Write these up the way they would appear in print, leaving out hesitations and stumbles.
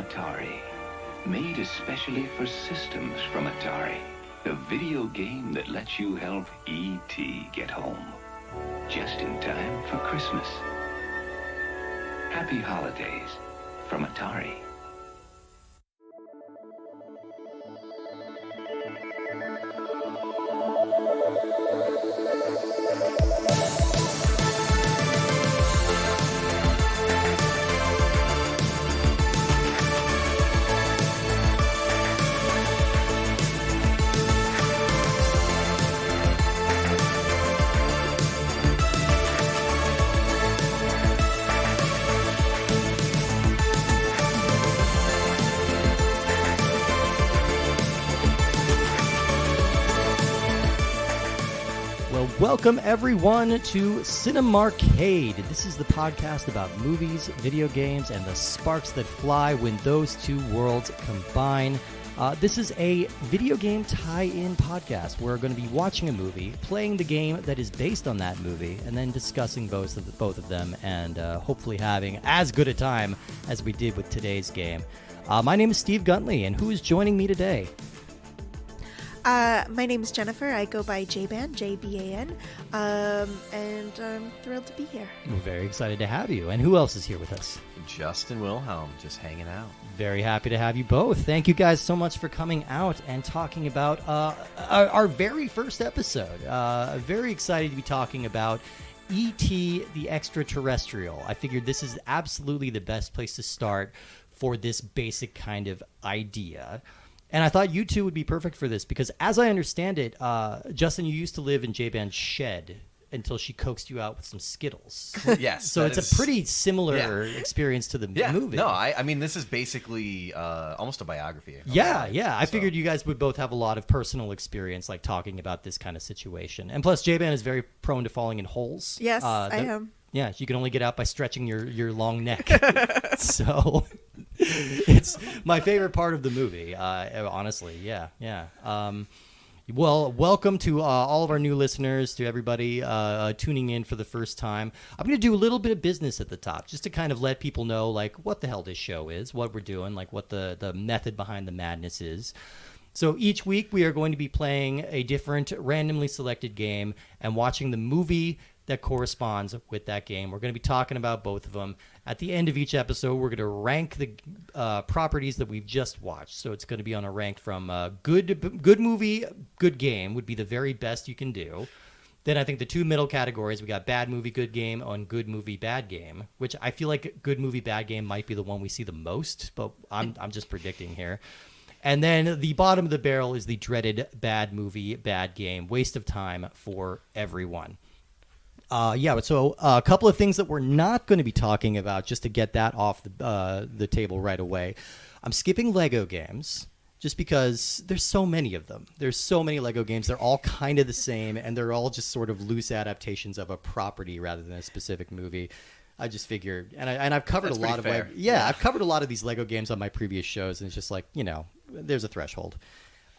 Atari. Made especially for systems from Atari. The video game that lets you help E.T. get home. Just in time for Christmas. Happy holidays from Atari. Welcome, everyone, to CinemArcade. This is the podcast about movies, video games, and the sparks that fly when those two worlds combine. This is a video game tie-in podcast. We're going to be watching a movie, playing the game that is based on that movie, and then discussing both of them, and hopefully having as good a time as we did with today's game. My name is Steve Guntley, and who is joining me today? My name is Jennifer. I go by J-Ban, J-B-A-N, and I'm thrilled to be here. We're very excited to have you. And who else is here with us? Justin Wilhelm, just hanging out. Very happy to have you both. Thank you guys so much for coming out and talking about our very first episode. Very excited to be talking about E.T. the Extra-Terrestrial. I figured this is absolutely the best place to start for this basic kind of idea. And I thought you two would be perfect for this because, as I understand it, Justin, you used to live in J-Ban's shed until she coaxed you out with some Skittles. Yes. So it's a pretty similar experience to the movie. No, I mean, this is basically almost a biography. Yeah. I figured you guys would both have a lot of personal experience, like talking about this kind of situation. And plus, J-Ban is very prone to falling in holes. Yes, I am. Yeah, you can only get out by stretching your long neck. So it's my favorite part of the movie, honestly. Yeah. Well, welcome to all of our new listeners, to everybody tuning in for the first time. I'm going to do a little bit of business at the top, just to kind of let people know, like, what the hell this show is, what we're doing, like what the method behind the madness is. So each week we are going to be playing a different randomly selected game and watching the movie that corresponds with that game. We're going to be talking about both of them. At the end of each episode, we're going to rank the properties that we've just watched. So it's going to be on a rank from good movie, good game would be the very best you can do. Then I think the two middle categories, we got bad movie, good game, on good movie, bad game, which I feel like good movie, bad game might be the one we see the most, but I'm just predicting here. And then the bottom of the barrel is the dreaded bad movie, bad game, waste of time for everyone. So a couple of things that we're not going to be talking about, just to get that off the table right away. I'm skipping Lego games just because there's so many of them. There's so many Lego games. They're all kind of the same, and they're all just sort of loose adaptations of a property rather than a specific movie. I just figured, and I've covered That's a lot of fair. I've covered a lot of these Lego games on my previous shows, and it's just like, there's a threshold.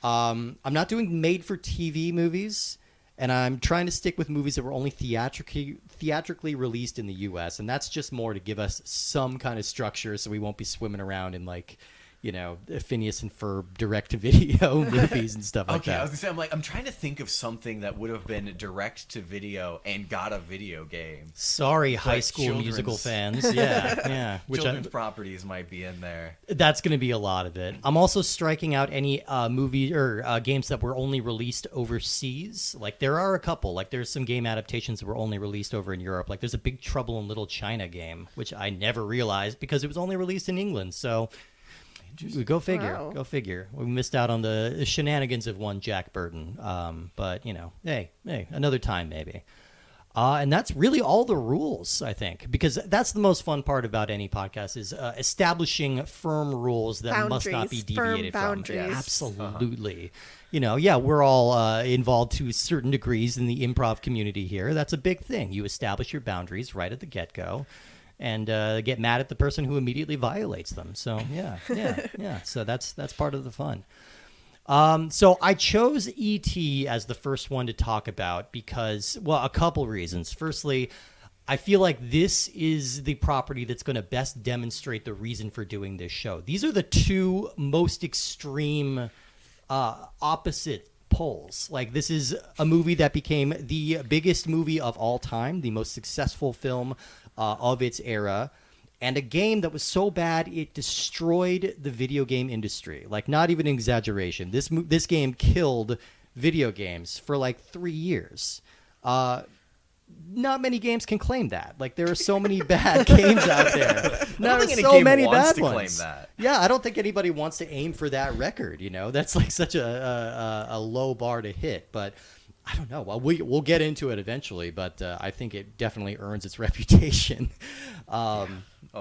I'm not doing made-for-TV movies. And I'm trying to stick with movies that were only theatrically released in the U.S. And that's just more to give us some kind of structure so we won't be swimming around in, like, Phineas and Ferb direct-to-video movies and stuff like that. Okay, I was going to say, I'm trying to think of something that would have been direct-to-video and got a video game. Sorry, high school musical fans. Yeah. Children's properties might be in there. That's going to be a lot of it. I'm also striking out any movie or games that were only released overseas. Like, there are a couple. Like, there's some game adaptations that were only released over in Europe. Like, there's a Big Trouble in Little China game, which I never realized because it was only released in England. So go figure. Wow. Go figure. We missed out on the shenanigans of one Jack Burton. But, hey, another time maybe. And that's really all the rules, I think, because that's the most fun part about any podcast is establishing firm rules that must not be deviated from. Boundaries. Absolutely. We're all involved to certain degrees in the improv community here. That's a big thing. You establish your boundaries right at the get-go and get mad at the person who immediately violates them. So, yeah. So that's part of the fun. So I chose E.T. as the first one to talk about because, well, a couple reasons. Firstly, I feel like this is the property that's going to best demonstrate the reason for doing this show. These are the two most extreme opposite poles. Like, this is a movie that became the biggest movie of all time, the most successful film of its era, and a game that was so bad it destroyed the video game industry. Like, not even an exaggeration. This game killed video games for like 3 years. Not many games can claim that. Like, there are so many bad games out there. There are so many bad ones. Claim that. Yeah, I don't think anybody wants to aim for that record. You know, that's like such a low bar to hit. But I don't know. Well, we'll get into it eventually. But I think it definitely earns its reputation. Oh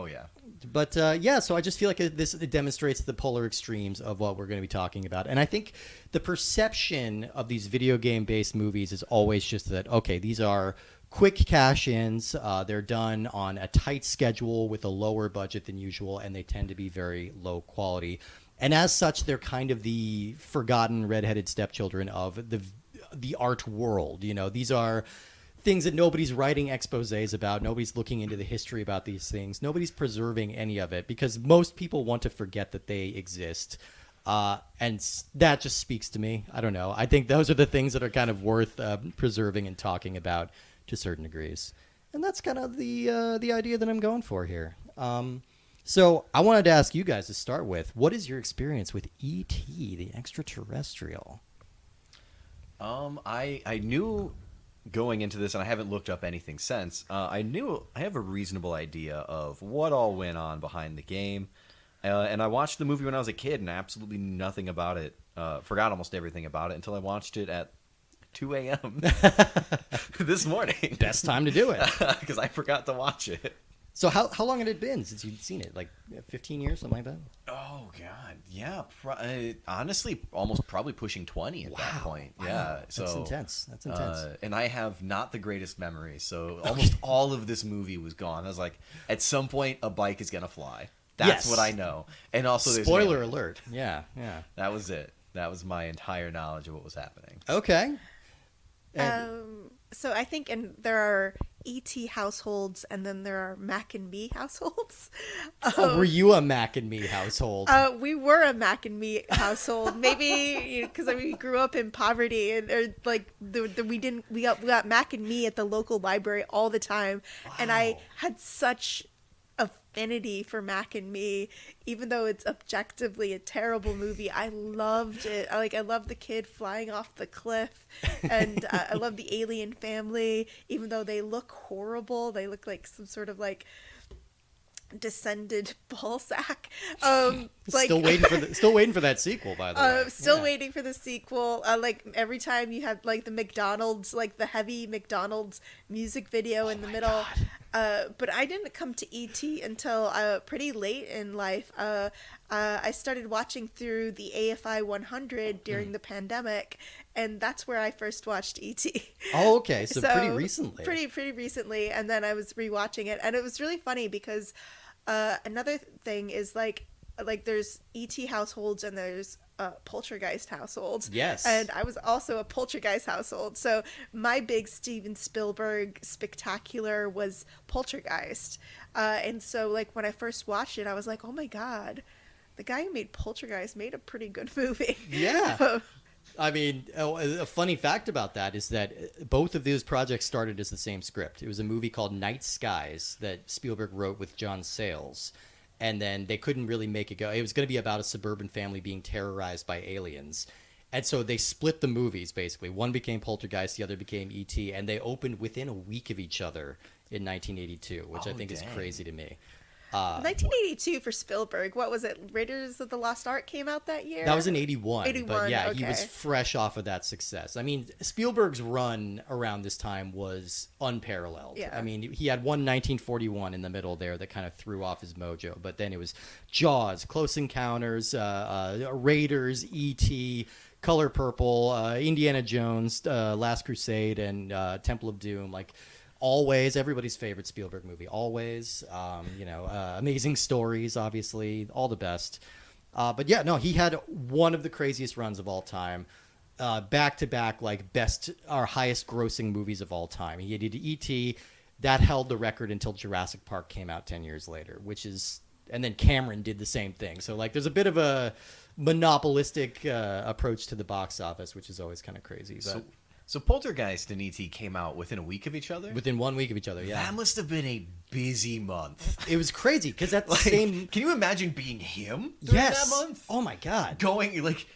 yeah. But yeah, so I just feel like it demonstrates the polar extremes of what we're going to be talking about. And I think the perception of these video game-based movies is always just that, okay, these are quick cash-ins. They're done on a tight schedule with a lower budget than usual, and they tend to be very low quality. And as such, they're kind of the forgotten redheaded stepchildren of the art world. You know, these are things that nobody's writing exposés about. Nobody's looking into the history about these things. Nobody's preserving any of it because most people want to forget that they exist. And that just speaks to me. I don't know. I think those are the things that are kind of worth preserving and talking about to certain degrees. And that's kind of the idea that I'm going for here. So I wanted to ask you guys to start with, what is your experience with E.T., the Extra-Terrestrial? I knew going into this, and I haven't looked up anything since, I have a reasonable idea of what all went on behind the game. And I watched the movie when I was a kid and absolutely nothing about it. Forgot almost everything about it until I watched it at 2 a.m. this morning. Best time to do it. Because I forgot to watch it. So how long had it been since you'd seen it? Like 15 years, something like that? Oh, God. Yeah. Honestly, almost probably pushing 20 at that point. Wow. Yeah. So, that's intense. That's intense. And I have not the greatest memory. So almost all of this movie was gone. I was like, at some point, a bike is going to fly. That's what I know. And also, there's spoiler alert. Yeah. That was it. That was my entire knowledge of what was happening. Okay. So I think there are E.T. households, and then there are Mac and Me households. Were you a Mac and Me household? We were a Mac and Me household. Maybe because we grew up in poverty, and we got Mac and Me at the local library all the time, and I had such affinity for Mac and Me, even though it's objectively a terrible movie. I loved it. I love the kid flying off the cliff, and I love the alien family, even though they look horrible. They look like some sort of like descended ball sack. Still waiting for that sequel, by the way. Still waiting for the sequel. Like every time you had like the McDonald's, like the heavy McDonald's music video in the middle. But I didn't come to E.T. until pretty late in life. I started watching through the AFI 100 during the pandemic, and that's where I first watched E.T. Oh, okay. So pretty recently. Pretty recently, and then I was rewatching it, and it was really funny because another thing is like there's E.T. households and there's Poltergeist households. Yes. And I was also a Poltergeist household. So my big Steven Spielberg spectacular was Poltergeist. And so like when I first watched it, I was like, oh my God, the guy who made Poltergeist made a pretty good movie. Yeah. I mean, a funny fact about that is that both of those projects started as the same script. It was a movie called Night Skies that Spielberg wrote with John Sayles. And then they couldn't really make it go. It was going to be about a suburban family being terrorized by aliens. And so they split the movies, basically. One became Poltergeist, the other became E.T., and they opened within a week of each other in 1982, which I think is crazy to me. 1982 for Spielberg. What was it? Raiders of the Lost Ark came out that year? That was in 81. 81, but yeah, okay. He was fresh off of that success. I mean, Spielberg's run around this time was unparalleled. Yeah. I mean, he had one 1941 in the middle there that kind of threw off his mojo. But then it was Jaws, Close Encounters, Raiders, E.T., Color Purple, Indiana Jones, Last Crusade, and Temple of Doom. Like, Always, everybody's favorite Spielberg movie. Always, Amazing Stories, obviously, all the best. But yeah, no, he had one of the craziest runs of all time. Back to back, like best or highest grossing movies of all time. He did E.T., that held the record until Jurassic Park came out 10 years later, and then Cameron did the same thing. So like there's a bit of a monopolistic approach to the box office, which is always kind of crazy. But So Poltergeist and E.T. came out within a week of each other? within 1 week of each other, yeah. That must have been a busy month. It was crazy because that's the Like, same. Can you imagine being him during Yes. that month? Oh my god. Going like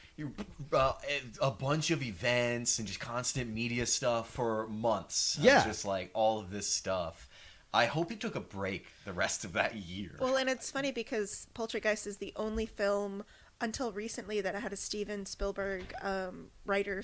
a bunch of events and just constant media stuff for months. Yeah. Just like all of this stuff. I hope he took a break the rest of that year. Well, and it's funny because Poltergeist is the only film until recently that had a Steven Spielberg writer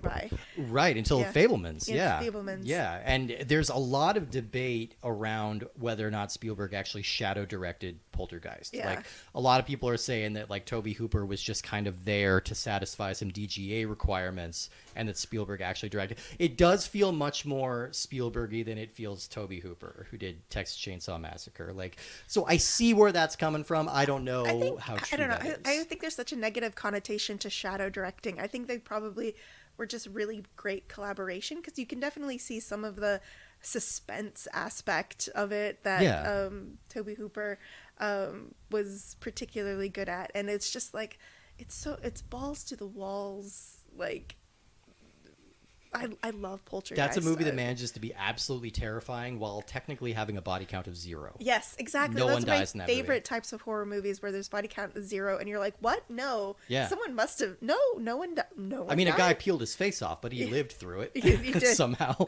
by. Right, until Yeah. Fabelmans, Yeah, yeah. Fabelmans. Yeah, and there's a lot of debate around whether or not Spielberg actually shadow directed Poltergeist. Yeah. Like, a lot of people are saying that, like, Tobe Hooper was just kind of there to satisfy some DGA requirements, and that Spielberg actually directed. It does feel much more Spielberg-y than it feels Tobe Hooper, who did Texas Chainsaw Massacre. Like, so I see where that's coming from. I don't know how true I don't know. that is. I think there's such a negative connotation to shadow directing. I think they probably were just really great collaboration because you can definitely see some of the suspense aspect of it that Yeah. Tobe Hooper was particularly good at, and it's just like it's balls to the walls. Like I love Poltergeist. That's a movie that manages to be absolutely terrifying while technically having a body count of 0. Yes, exactly. No That's one my dies in that favorite movie. types of horror movies where there's body count of 0, and you're like, "What? No, Yeah. someone must have. No one. No one. I mean, a guy died." peeled his face off, but he lived through it He did. somehow.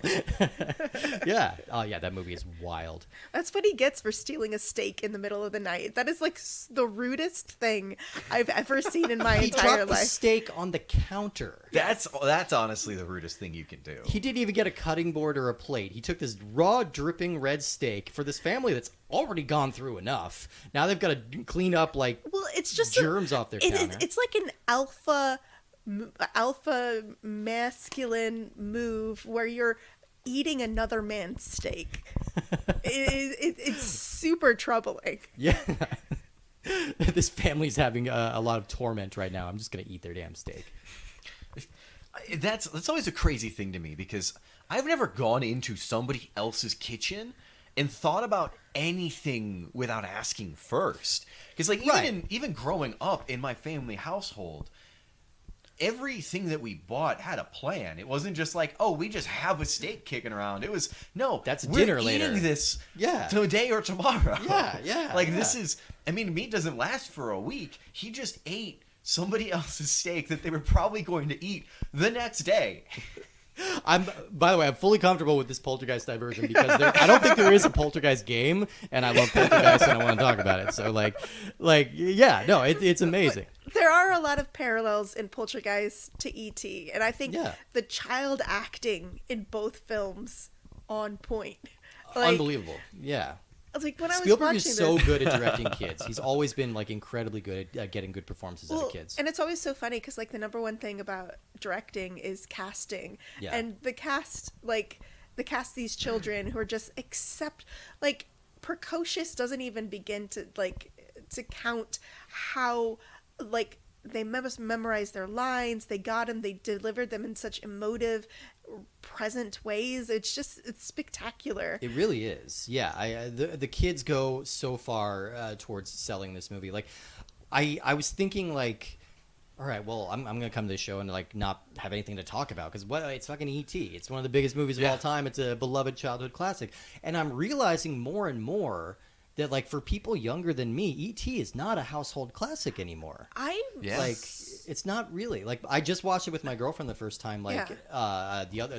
Yeah. Oh, yeah, that movie is wild. That's what he gets for stealing a steak in the middle of the night. That is like the rudest thing I've ever seen in my He entire dropped the life. steak on the counter. That's honestly the rudest thing you can do. He didn't even get a cutting board or a plate. He took this raw, dripping red steak for this family that's already gone through enough. Now they've got to clean up, like, Well, it's just germs off their counter. It's like an alpha masculine move where you're eating another man's steak. It's super troubling. Yeah. This family's having a lot of torment right now. I'm just going to eat their damn steak. That's always a crazy thing to me because I've never gone into somebody else's kitchen and thought about anything without asking first. Because like Right. even growing up in my family household, everything that we bought had a plan. It wasn't just like, oh, we just have a steak kicking around. It was no, That's we're dinner eating later. this Yeah. today or tomorrow. Yeah, Like yeah. this is. I mean, meat doesn't last for a week. He just ate somebody else's steak that they were probably going to eat the next day. By the way, I'm fully comfortable with this Poltergeist diversion because I don't think there is a Poltergeist game, and I love Poltergeist and I want to talk about it. So yeah, no, it's amazing. There are a lot of parallels in Poltergeist to E.T., and I think Yeah. the child acting in both films on point. Like, Unbelievable. Yeah. Like when I was Spielberg watching is so this, good at directing kids. He's always been like incredibly good at getting good performances out of kids. and it's always so funny because like the number one thing about directing is casting, Yeah. and the cast these children who are just like precocious doesn't even begin to count how like they memorize their lines, they got them, they delivered them in such emotive, present ways. It's spectacular. It really is. Yeah, the kids go so far towards selling this movie. Like, I was thinking like, all right, well, I'm gonna come to this show and like not have anything to talk about because it's fucking E.T. It's one of the biggest movies of all time. It's a beloved childhood classic, and I'm realizing more and more that like for people younger than me, E.T. is not a household classic anymore. Yeah. Like it's not really. Like I just watched it with my girlfriend the first time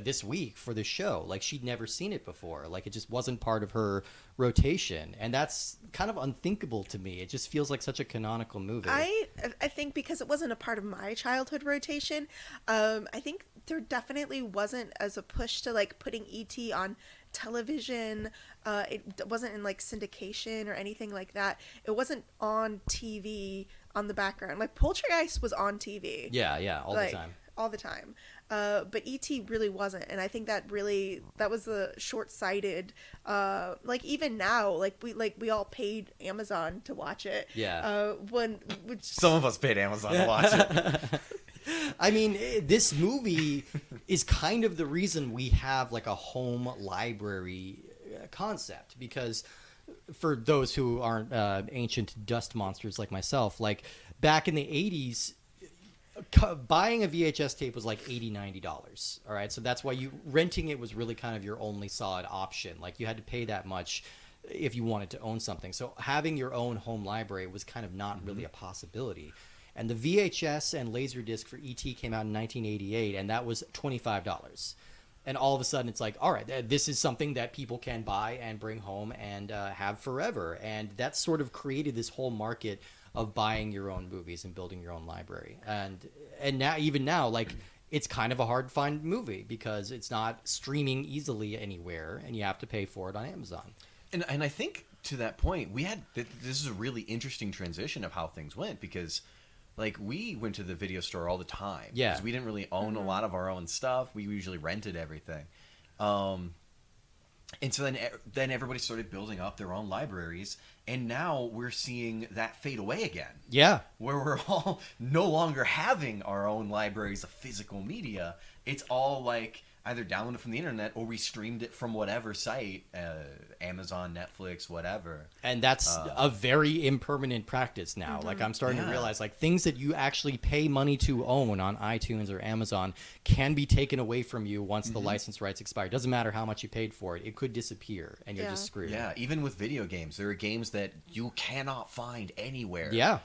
this week for the show. Like she'd never seen it before. Like it just wasn't part of her rotation, and that's kind of unthinkable to me. It just feels like such a canonical movie. I think because it wasn't a part of my childhood rotation, I think there definitely wasn't as a push to like putting E.T. on television. It wasn't in like syndication or anything like that. It wasn't on TV on the background. Like Poltergeist was on TV. Yeah, all the time. All the time. But E.T. really wasn't, and I think that was a short-sighted. Like even now, like we all paid Amazon to watch it. Yeah. Which Some of us paid Amazon to watch it. I mean, this movie is kind of the reason we have like a home library concept, because for those who aren't ancient dust monsters like myself, like back in the 80s, buying a VHS tape was like $80-$90. All right, so that's why renting it was really kind of your only solid option. Like you had to pay that much if you wanted to own something. So having your own home library was kind of not really a possibility. And the VHS and Laserdisc for E.T. came out in 1988, and that was $25. And all of a sudden, it's like, all right, this is something that people can buy and bring home and have forever. And that sort of created this whole market of buying your own movies and building your own library. And now, even now, like, it's kind of a hard to find movie because it's not streaming easily anywhere, and you have to pay for it on Amazon. And I think to that point, this is a really interesting transition of how things went, because like we went to the video store all the time. Yeah. Because we didn't really own a lot of our own stuff. We usually rented everything. And so then everybody started building up their own libraries, and now we're seeing that fade away again. Yeah. Where we're all no longer having our own libraries of physical media. It's all like either downloaded from the internet or we streamed it from whatever site, Amazon, Netflix, whatever. And that's a very impermanent practice now. Like I'm starting to realize, like, things that you actually pay money to own on iTunes or Amazon can be taken away from you once the license rights expire. It doesn't matter how much you paid for it. It could disappear and you're just screwed. Yeah, even with video games, there are games that you cannot find anywhere. Yeah.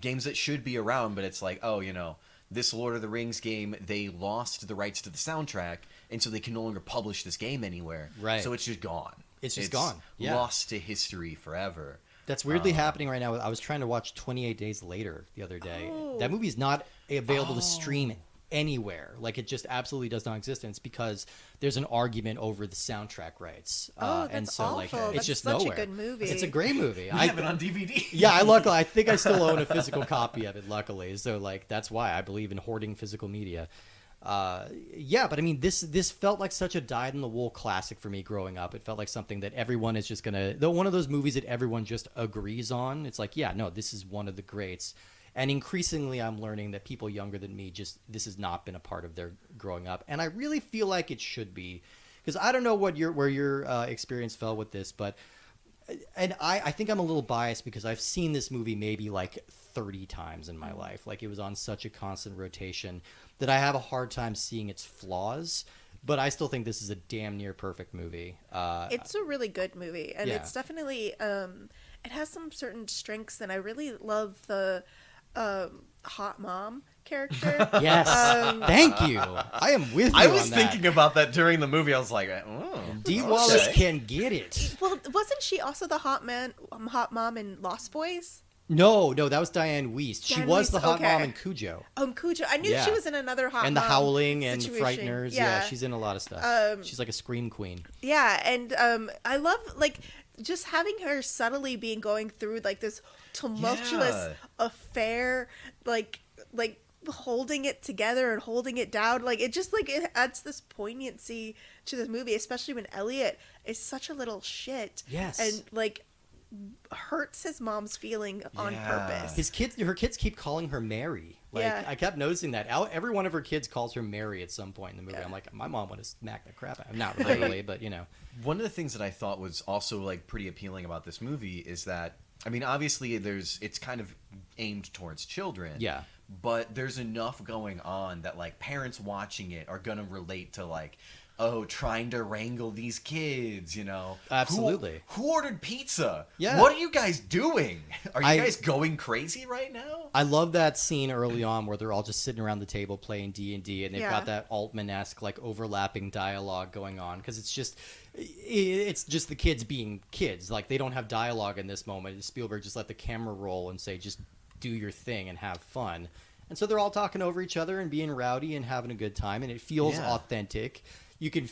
Games that should be around, but it's like, oh, you know, this Lord of the Rings game, they lost the rights to the soundtrack, and so they can no longer publish this game anywhere. Right. So it's just gone. It's just gone. Yeah. Lost to history forever. That's weirdly happening right now. I was trying to watch 28 Days Later the other day. That movie's not available to stream anywhere. Like, it just absolutely does not exist, and it's because there's an argument over the soundtrack rights. That's and so awful. like That's it's just such nowhere. a good movie. It's a great movie. I have it on DVD. Yeah, I think I still own a physical copy of it, luckily. So like that's why I believe in hoarding physical media. Yeah, but I mean, this felt like such a dyed-in-the-wool classic for me growing up. It felt like something that everyone is just gonna, one of those movies that everyone just agrees on. It's like, yeah, no, this is one of the greats. And increasingly, I'm learning that people younger than me this has not been a part of their growing up, and I really feel like it should be, because I don't know where your experience fell with this, but I think I'm a little biased because I've seen this movie maybe like 30 times in my life. Like, it was on such a constant rotation that I have a hard time seeing its flaws. But I still think this is a damn near perfect movie. It's a really good movie, and Yeah. it's definitely it has some certain strengths, and I really love the hot mom character. Yes, thank you. I am with you. I was on that. thinking about that during the movie. I was like, oh. Dee okay. Wallace can get it. Well, wasn't she also the hot mom in Lost Boys? No, that was Diane Wiest. She Diane was Wiest, the hot okay. mom in Cujo. Cujo. I knew Yeah. she was in another hot And The mom Howling and situation. Frighteners. Yeah, she's in a lot of stuff. She's like a scream queen. Yeah, and I love, like, just having her subtly being going through, like, this tumultuous affair, like holding it together and holding it down. Like, it adds this poignancy to this movie, especially when Elliot is such a little shit. Yes. And, like, hurts his mom's feeling on purpose. Her kids keep calling her Mary. Like, Yeah. I kept noticing that. Every one of her kids calls her Mary at some point in the movie. Yeah. I'm like, my mom would have smacked the crap out of her. Not literally, but you know. One of the things that I thought was also like pretty appealing about this movie is that, I mean, obviously it's kind of aimed towards children. Yeah. But there's enough going on that like parents watching it are gonna relate to, like, oh, trying to wrangle these kids, you know. Absolutely. Who ordered pizza? Yeah. What are you guys doing? Are you guys going crazy right now? I love that scene early on where they're all just sitting around the table playing D&D, and they've got that Altman-esque, like, overlapping dialogue going on, because it's just the kids being kids. Like, they don't have dialogue in this moment. Spielberg just let the camera roll and say, just do your thing and have fun. And so they're all talking over each other and being rowdy and having a good time, and it feels authentic. You can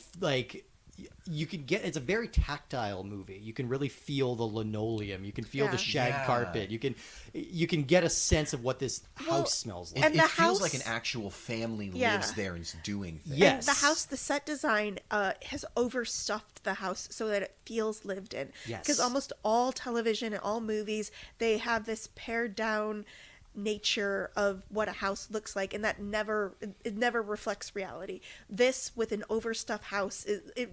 get, it's a very tactile movie. You can really feel the linoleum. You can feel the shag carpet. You can get a sense of what this house smells like. And It the feels house- like an actual family lives there and is doing things. Yes. And the house, the set design has overstuffed the house so that it feels lived in. Yes. Because almost all television and all movies, they have this pared down nature of what a house looks like, and that it never reflects reality. This, with an overstuffed house, it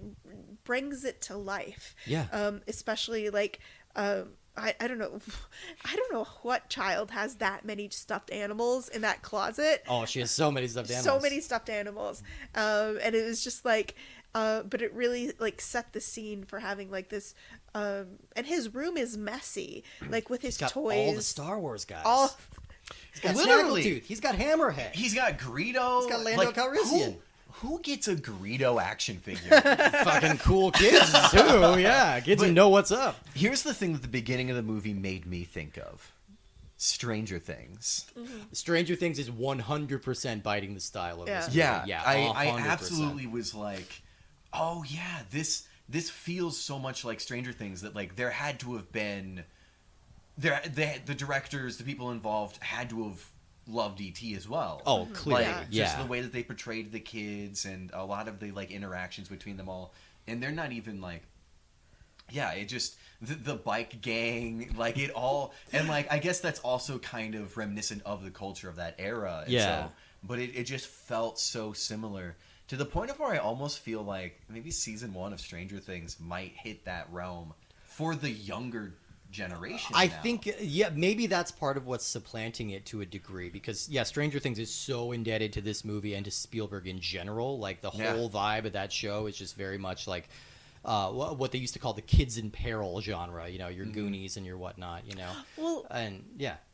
brings it to life. Yeah. Especially like I don't know what child has that many stuffed animals in that closet. Oh, she has so many stuffed animals. So many stuffed animals. And it was just like but it really like set the scene for having like this and his room is messy, like with his He's got toys, all the Star Wars guys. He's got Literally. Snaggletooth. He's got Hammerhead. He's got Greedo. He's got Lando Calrissian. Who gets a Greedo action figure? Fucking cool kids too. Yeah, kids who know what's up. Here's the thing that the beginning of the movie made me think of: Stranger Things. Stranger Things is 100% biting the style of this movie. Yeah, I 100%. absolutely was like, oh yeah, this feels so much like Stranger Things that like there had to have been the directors, the people involved had to have loved E.T. as well. Oh, clearly, like, just the way that they portrayed the kids and a lot of the like interactions between them all, and they're not even like, yeah, it just the bike gang, like it all, and like I guess that's also kind of reminiscent of the culture of that era. And Yeah. So, but it just felt so similar to the point of where I almost feel like maybe season 1 of Stranger Things might hit that realm for the younger generation. I now. think, maybe that's part of what's supplanting it to a degree, because Stranger Things is so indebted to this movie and to Spielberg in general. Like the whole vibe of that show is just very much like what they used to call the kids in peril genre. You know, your Goonies and your whatnot. You know, Well, and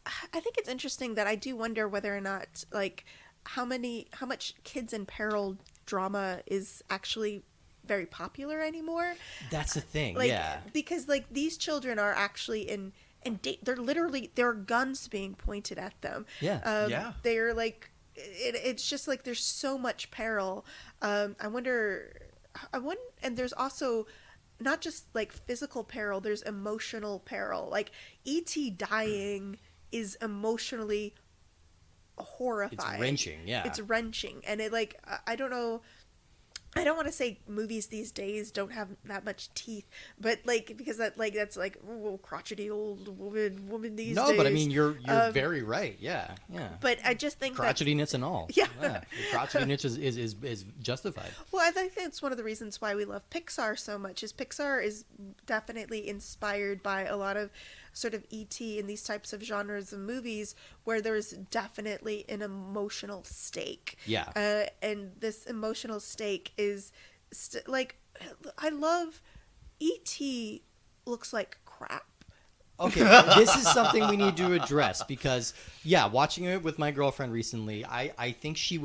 I think it's interesting that I do wonder whether or not like how much kids in peril drama is actually very popular anymore. that's the thing. Like, yeah, because like these children are actually there are guns being pointed at them. Yeah. They're like it's just like there's so much peril. I wonder, and there's also not just like physical peril, there's emotional peril. Like E.T. dying is emotionally horrifying. it's wrenching. Yeah, It's wrenching, and it like I don't know. I don't want to say movies these days don't have that much teeth, but like because that's like crotchety old woman these days. No, but I mean you're very right. Yeah. But I just think Crotchetiness and all. Yeah. The crotchetiness is justified. Well, I think that's one of the reasons why we love Pixar so much. Is Pixar is definitely inspired by a lot of sort of E.T. and these types of genres of movies where there's definitely an emotional stake. Yeah. And this emotional stake is like I love E.T. looks like crap. Okay, this is something we need to address because, watching it with my girlfriend recently, I think she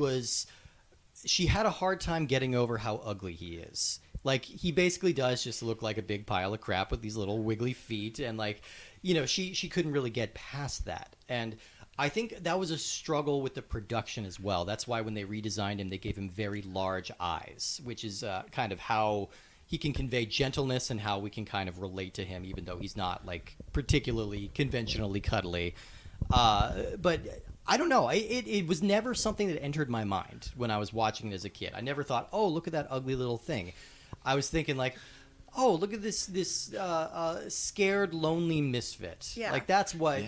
had a hard time getting over how ugly he is. Like, he basically does just look like a big pile of crap with these little wiggly feet, and like, you know, she couldn't really get past that. And I think that was a struggle with the production as well. That's why when they redesigned him, they gave him very large eyes, which is kind of how he can convey gentleness and how we can kind of relate to him, even though he's not like particularly conventionally cuddly. But I don't know. It was never something that entered my mind when I was watching it as a kid. I never thought, oh, look at that ugly little thing. I was thinking like, oh, look at this scared, lonely misfit. Yeah. Like that's what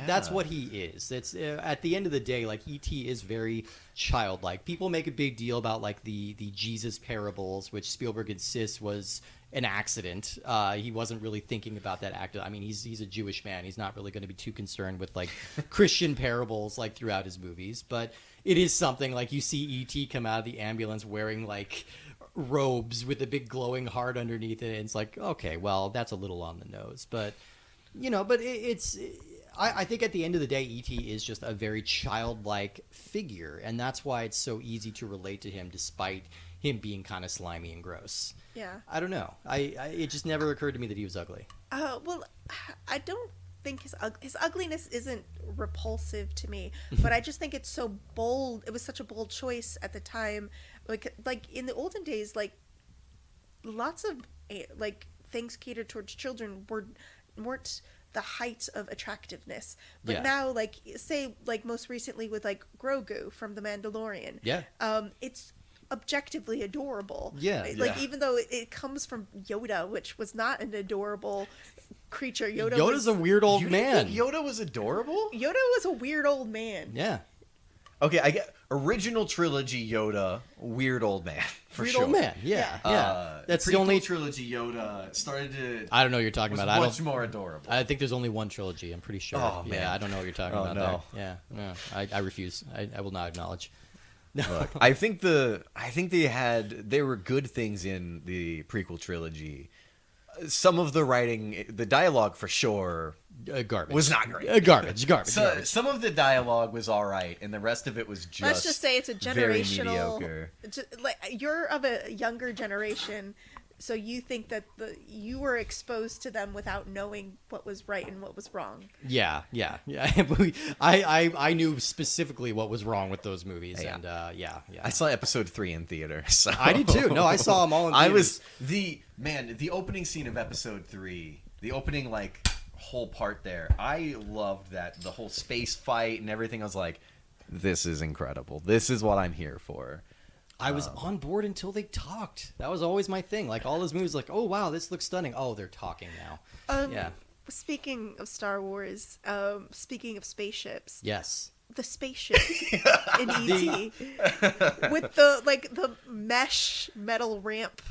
he is. It's at the end of the day, like E.T. is very childlike. People make a big deal about like the Jesus parables, which Spielberg insists was an accident. He wasn't really thinking about that act. I mean, he's a Jewish man. He's not really going to be too concerned with like Christian parables like throughout his movies. But it is something like you see E.T. come out of the ambulance wearing like robes with a big glowing heart underneath it, and it's like, okay, well, that's a little on the nose, but you know, but I think at the end of the day, E.T. is just a very childlike figure, and that's why it's so easy to relate to him despite him being kind of slimy and gross. Yeah. I don't know. It just never occurred to me that he was ugly. Well, I don't think his ugliness isn't repulsive to me, but I just think it's so bold. It was such a bold choice at the time. Like in the olden days, like lots of like things catered towards children weren't the height of attractiveness. But now, like say like most recently with like Grogu from The Mandalorian. Yeah. It's objectively adorable. Yeah. Like even though it comes from Yoda, which was not an adorable creature. Yoda's Yoda's a weird old You didn't man. think Yoda was adorable? Yoda was a weird old man. Yeah. Okay, I get original trilogy Yoda, weird old man for Weird sure. old man. Yeah. Yeah. That's the prequel only. trilogy Yoda started to I don't know what you're talking was about. much more adorable. I think there's only one trilogy. I'm pretty sure. Oh, man. Yeah, I don't know what you're talking Oh, about no. there. Yeah, no, I refuse. I will not acknowledge. No. Look, I think they were good things in the prequel trilogy. Some of the writing, the dialogue for sure, Garbage. was not great. Garbage. So, some of the dialogue was all right, and the rest of it was just Let's just say it's a very generational. mediocre. Like you're of a younger generation, so you think that you were exposed to them without knowing what was right and what was wrong. Yeah. I knew specifically what was wrong with those movies, Yeah. and yeah. I saw episode 3 in theater. So. I did too. No, I saw them all in theaters. The opening scene of episode 3, the opening like whole part there. I loved that, the whole space fight and everything. I was like, this is incredible. This is what I'm here for. I was on board until they talked. That was always my thing. Like all those movies, like, oh wow, this looks stunning. Oh, they're talking now. Yeah. Speaking of Star Wars, speaking of spaceships, Yes. the spaceship in ET with the mesh metal ramp.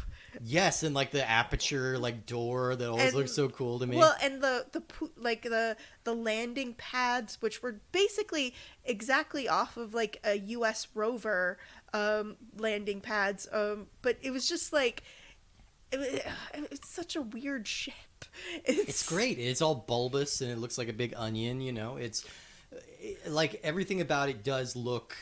Yes, and like the aperture, like door that always And- looks so cool to me. Well, and the landing pads, which were basically exactly off of like a U.S. rover landing pads, but it was just like it's such a weird ship. It's great. It's all bulbous and it looks like a big onion. You know, like everything about it does look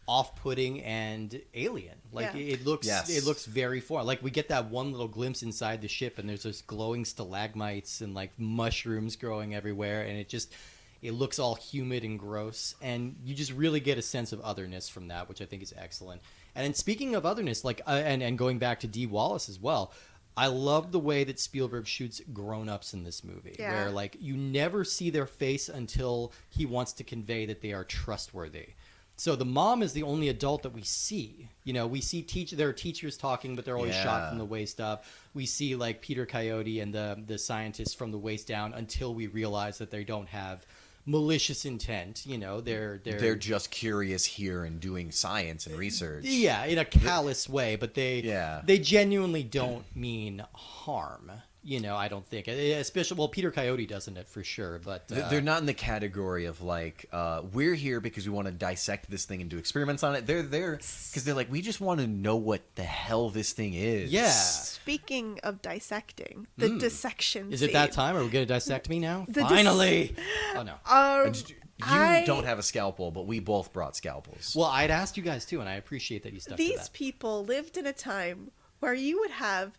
off-putting and alien. Like Yeah. it looks, Yes. it looks very foreign. Like we get that one little glimpse inside the ship, and there's this glowing stalagmites and like mushrooms growing everywhere, and it looks all humid and gross, and you just really get a sense of otherness from that, which I think is excellent. And then speaking of otherness, like and going back to Dee Wallace as well, I love the way that Spielberg shoots grown-ups in this movie, Yeah. where like you never see their face until he wants to convey that they are trustworthy. So the mom is the only adult that we see. You know, we see there are teachers talking, but they're always shot Yeah. from the waist up. We see like Peter Coyote and the scientists from the waist down until we realize that they don't have malicious intent. You know, they're just curious here and doing science and research. yeah, in a callous way, but they genuinely don't mean harm. You know, I don't think, especially Peter Coyote doesn't it for sure, but They're not in the category of like we're here because we want to dissect this thing and do experiments on it. They're there because they're like, we just want to know what the hell this thing is. yeah. Speaking of dissecting, the dissection. Is it that time? Are we gonna dissect me now? The Finally! Oh no. You don't have a scalpel, but we both brought scalpels. Well, I'd asked you guys too, and I appreciate that you stuck to These that. people lived in a time where you would have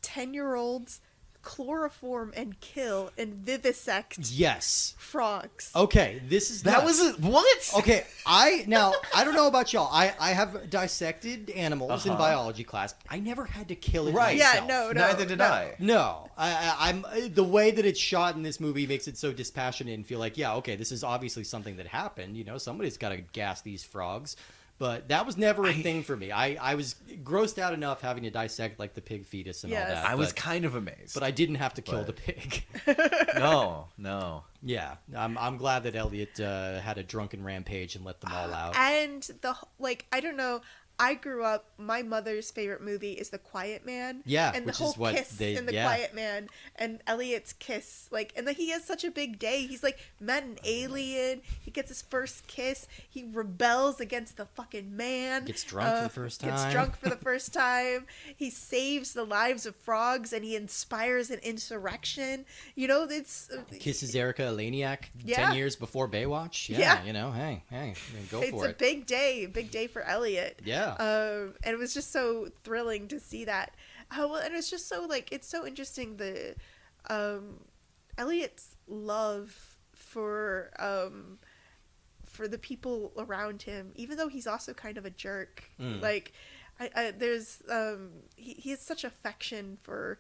10-year-olds chloroform and kill and vivisect Yes. frogs. Okay, this is That nuts. was what? Okay, I don't know about y'all. I have dissected animals in biology class. I never had to kill it Right. myself. Yeah, no. Neither did no. I. No, I'm the way that it's shot in this movie makes it so dispassionate and feel like, yeah, okay, this is obviously something that happened. You know, somebody's got to gas these frogs. But that was never a thing for me. I was grossed out enough having to dissect like the pig fetus and all Yes. that. I was but, kind of amazed. but I didn't have to kill But- the pig. No. Yeah, I'm glad that Elliot had a drunken rampage and let them all out. And I don't know. I grew up. My mother's favorite movie is The Quiet Man. Yeah, and the which whole is what kiss they- in The yeah. Quiet Man and Elliot's kiss, and he has such a big day. He's like met an alien. He gets his first kiss. He rebels against the fucking man. Gets drunk for the first time. Gets drunk for the first time. He saves the lives of frogs and he inspires an insurrection. You know, it's Kisses Erica Eleniak Yeah. 10 years before Baywatch. Yeah, Yeah. you know, hey, go it's for a it. big day for Elliot. Yeah. And it was just so thrilling to see that. And it's just so it's so interesting the Elliot's love for the people around him, even though he's also kind of a jerk. There's he has such affection for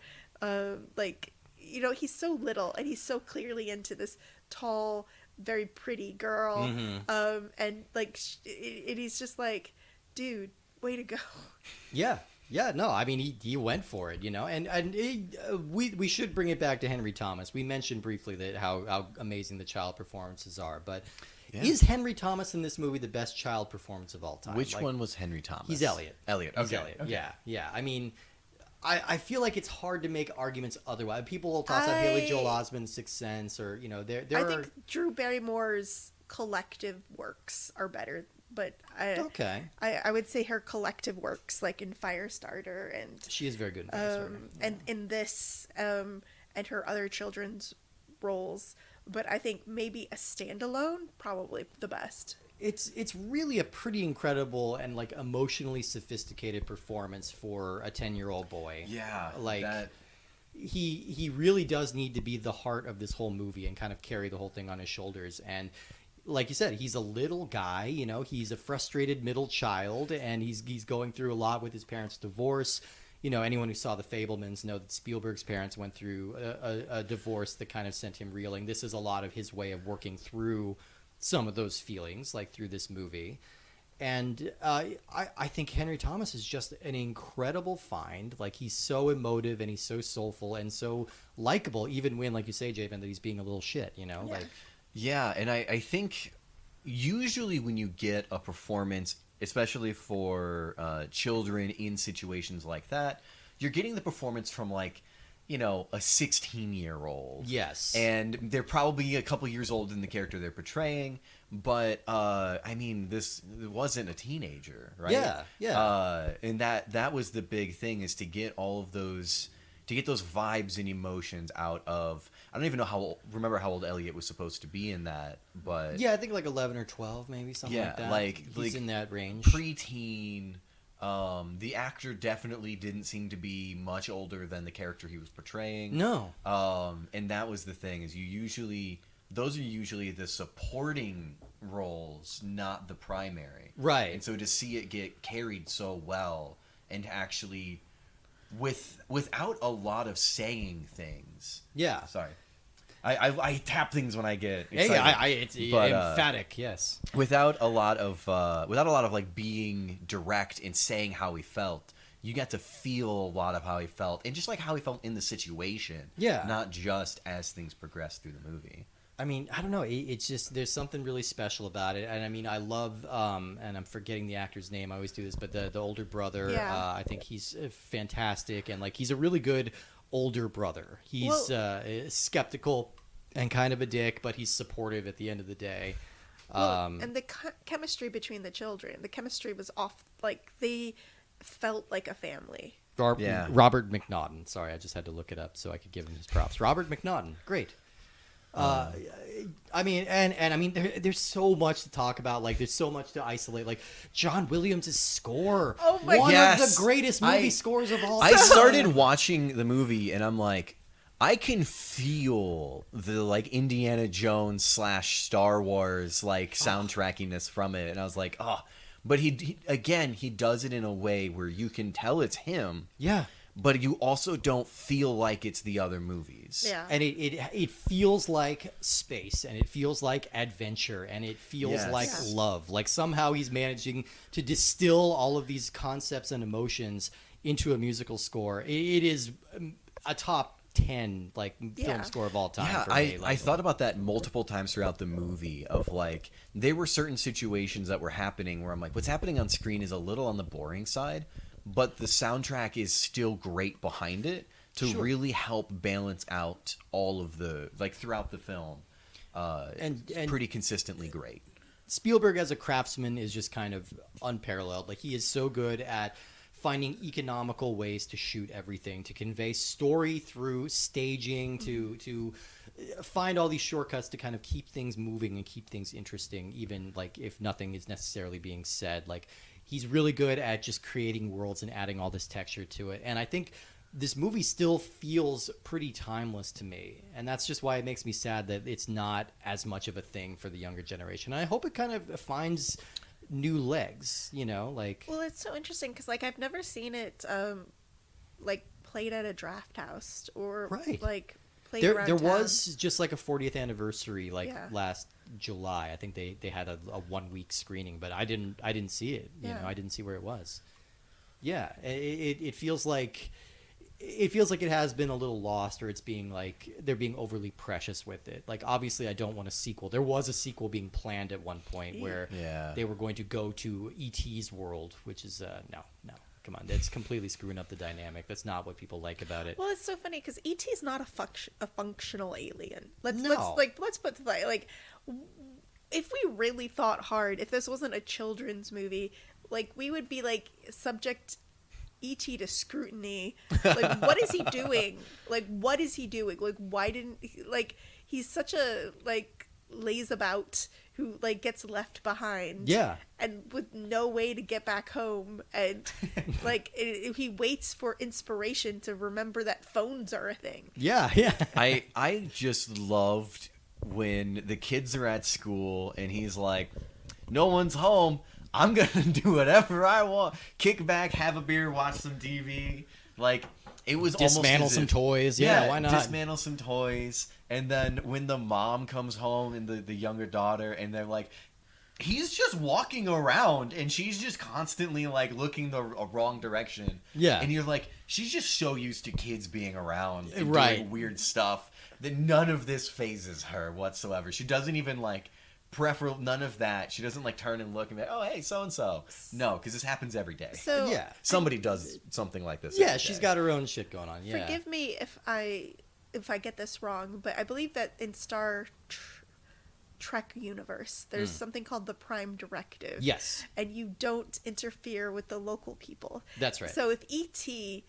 he's so little and he's so clearly into this tall, very pretty girl. Mm-hmm. And he's just like, dude, way to go. Yeah, Yeah, no, I mean he went for it, and we should bring it back to Henry Thomas. We mentioned briefly that how amazing the child performances are, but is Henry Thomas in this movie the best child performance of all time? Which one was Henry Thomas? He's Elliot. Elliot. He's Okay. Elliot. Okay. Yeah. I mean, I feel like it's hard to make arguments otherwise. People will toss out Haley Joel Osment's Sixth Sense, or I think Drew Barrymore's collective works are better. But I would say her collective works, like in Firestarter, and she is very good in Firestarter. And in this, and her other children's roles. But I think maybe a standalone, probably the best. It's really a pretty incredible and like emotionally sophisticated performance for a 10-year-old boy. Yeah, like he really does need to be the heart of this whole movie and kind of carry the whole thing on his shoulders. And like you said, he's a little guy, he's a frustrated middle child, and he's going through a lot with his parents' divorce. Anyone who saw The Fabelmans know that Spielberg's parents went through a divorce that kind of sent him reeling. This is a lot of his way of working through some of those feelings, like through this movie. And I think Henry Thomas is just an incredible find. Like, he's so emotive and he's so soulful and so likable, even when, like you say, Jabin, that he's being a little shit, like. Yeah, and I think usually when you get a performance, especially for children in situations like that, you're getting the performance from like, a 16-year-old. Yes. And they're probably a couple years older than the character they're portraying, but I mean, this wasn't a teenager, right? Yeah. And that was the big thing, is to get all of those, to get those vibes and emotions out of. I don't even remember how old Elliot was supposed to be in that, but yeah, I think like 11 or 12, maybe something like that. He's in that range. Preteen. The actor definitely didn't seem to be much older than the character he was portraying. No. And that was the thing, is those are usually the supporting roles, not the primary. Right. And so to see it get carried so well, and to actually without a lot of saying things. Yeah. Sorry. I tap things when I get excited. It's emphatic, yes. Without a lot of like being direct and saying how he felt, you got to feel a lot of how he felt, and just like how he felt in the situation. Yeah. Not just as things progress through the movie. I mean, I don't know. It's just, there's something really special about it. And I mean, I love, and I'm forgetting the actor's name. I always do this, but the older brother, I think he's fantastic. And like, he's a really good older brother. He's skeptical and kind of a dick, but he's supportive at the end of the day. And the chemistry between the children, the chemistry was off. Like, they felt like a family. Robert McNaughton. Sorry, I just had to look it up so I could give him his props. Robert McNaughton. Great. I mean, and I mean, there's so much to talk about. Like, there's so much to isolate. Like, John Williams' score. Oh my One Yes. of the greatest movie scores of all time. I started watching the movie, and I'm like, I can feel the like Indiana Jones / Star Wars like soundtrackiness from it, and I was like, oh. But he does it in a way where you can tell it's him. Yeah. But you also don't feel like it's the other movies. Yeah. And it feels like space, and it feels like adventure, and it feels like love. Like, somehow he's managing to distill all of these concepts and emotions into a musical score. It is a top 10 film score of all time. Yeah, for me. I thought about that multiple times throughout the movie. Of like, there were certain situations that were happening where I'm like, what's happening on screen is a little on the boring side, but the soundtrack is still great behind it to really help balance out all of the, like, throughout the film. And pretty consistently great. Spielberg as a craftsman is just kind of unparalleled. Like, he is so good at finding economical ways to shoot everything, to convey story through staging, to find all these shortcuts to kind of keep things moving and keep things interesting, even like if nothing is necessarily being said. Like, he's really good at just creating worlds and adding all this texture to it. And I think this movie still feels pretty timeless to me. And that's just why it makes me sad that it's not as much of a thing for the younger generation. And I hope it kind of finds new legs, like. Well, it's so interesting because, like, I've never seen it, like, played at a draft house or, like, played around there town. was just like a 40th anniversary, last July. I think they had a 1 week screening, but I didn't see it. You know, I didn't see where it was. Yeah, it feels like it has been a little lost, or it's being like they're being overly precious with it. Like, obviously, I don't want a sequel. There was a sequel being planned at one point where they were going to go to E.T.'s world, which is no. Come on, that's completely screwing up the dynamic. That's not what people like about it. Well, it's so funny because E.T.'s not a functional alien. Let's put the like, if we really thought hard, if this wasn't a children's movie, like, we would be like subject E.T. to scrutiny. Like, what is he doing? Like, what is he doing? Like, why didn't like, he's such a like lays about who like gets left behind, and with no way to get back home, and like he waits for inspiration to remember that phones are a thing. I just loved when the kids are at school and he's like, no one's home, I'm gonna do whatever I want, kick back, have a beer, watch some TV. Like, it was dismantle some toys. Yeah, why not? Dismantle some toys. And then when the mom comes home and the younger daughter, and they're like, he's just walking around and she's just constantly like looking the wrong direction. Yeah. And you're like, she's just so used to kids being around and doing weird stuff that none of this phases her whatsoever. She doesn't even like prefer none of that. She doesn't like turn and look and be like, oh, hey, so-and-so. No, because this happens every day. So somebody does something like this. Yeah, she's got her own shit going on. Yeah. Forgive me if I get this wrong, but I believe that in Star Trek universe, there's something called the Prime Directive. Yes. And you don't interfere with the local people. That's right. So if E.T.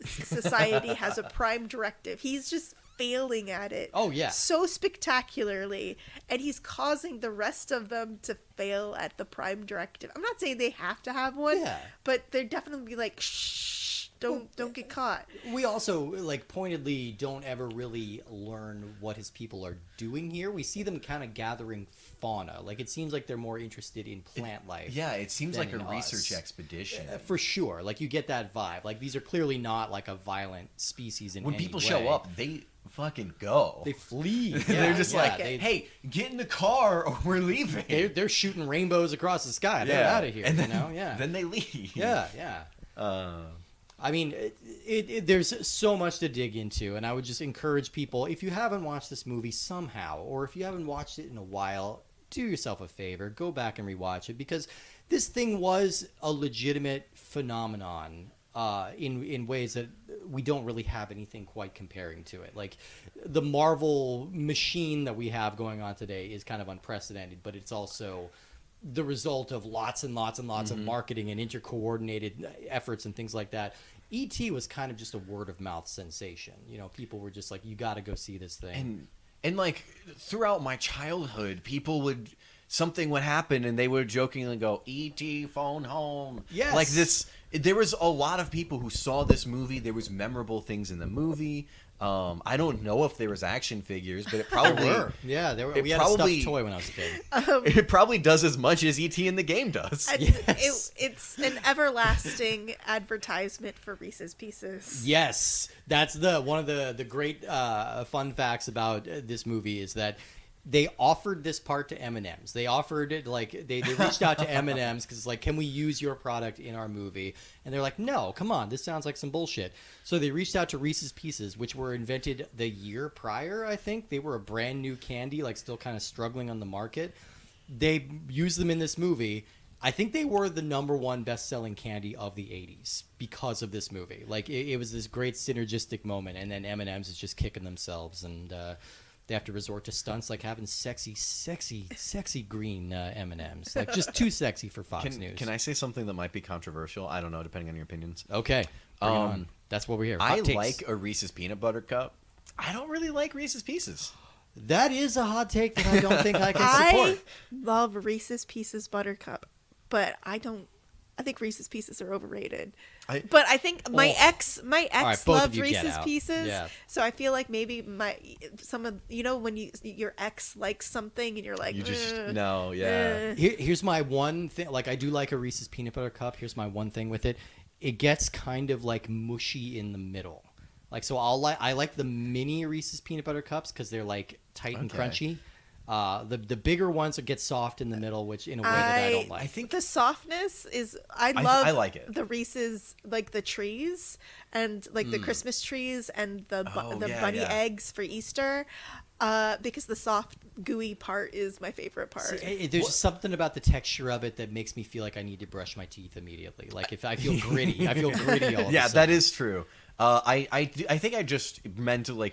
society has a Prime Directive, he's just failing at it. Oh, yeah. So spectacularly, and he's causing the rest of them to fail at the Prime Directive. I'm not saying they have to have one, but they're definitely like, shh. Don't get caught. We also, like, pointedly don't ever really learn what his people are doing here. We see them kind of gathering fauna. Like, it seems like they're more interested in plant life. Yeah, it seems like a research expedition. For sure. Like, you get that vibe. Like, these are clearly not, like, a violent species in any way. When people show up, they fucking go. They flee. They're just like, hey, get in the car or we're leaving. They're shooting rainbows across the sky. They're out of here, and then, you know? Yeah. Then they leave. Yeah. I mean, there's so much to dig into, and I would just encourage people, if you haven't watched this movie somehow, or if you haven't watched it in a while, do yourself a favor, go back and rewatch it, because this thing was a legitimate phenomenon in ways that we don't really have anything quite comparing to it. Like, the Marvel machine that we have going on today is kind of unprecedented, but it's also the result of lots and lots and lots of marketing and intercoordinated efforts and things like that. E.T. was kind of just a word-of-mouth sensation. You know, people were just like, you got to go see this thing. And like, throughout my childhood, something would happen and they would jokingly go, E.T. phone home. Yes. Like this, there was a lot of people who saw this movie. There was memorable things in the movie. I don't know if there was action figures, but it probably were. Yeah, there were. We had a stuffed toy when I was a kid. It probably does as much as E.T. in the game does. Yes. It's an everlasting advertisement for Reese's Pieces. Yes, that's one of the great fun facts about this movie is that they offered this part to M&M's. They offered it, like, they reached out to M&M's because it's like, can we use your product in our movie? And they're like, no, come on, this sounds like some bullshit. So they reached out to Reese's Pieces, which were invented the year prior, I think. They were a brand new candy, like, still kind of struggling on the market. They used them in this movie. I think they were the #1 best-selling candy of the 80s because of this movie. Like, it was this great synergistic moment, and then M&M's is just kicking themselves, and they have to resort to stunts like having sexy green M&Ms. Like, just too sexy for Fox News. Can I say something that might be controversial? I don't know, depending on your opinions. Okay. Bring it on. That's what we're here. Hot takes. Like a Reese's Peanut Butter Cup. I don't really like Reese's Pieces. That is a hot take that I don't think I can support. I love Reese's Pieces Buttercup, but I think Reese's Pieces are overrated. But I think my ex right, loved Reese's Pieces, so I feel like maybe when your ex likes something and you're like, you just no, yeah. Here's my one thing. Like, I do like a Reese's Peanut Butter Cup. Here's my one thing with it. It gets kind of like mushy in the middle. Like, so I like the mini Reese's Peanut Butter Cups because they're like tight and crunchy. The bigger ones get soft in the middle, which in a way that I don't like. I think the softness is I like it. The Reese's, like the trees and like the Christmas trees and the bunny eggs for Easter. Because the soft, gooey part is my favorite part. See, there's something about the texture of it that makes me feel like I need to brush my teeth immediately. Like if I feel gritty, I feel gritty all of a sudden. That is true. I think I just meant to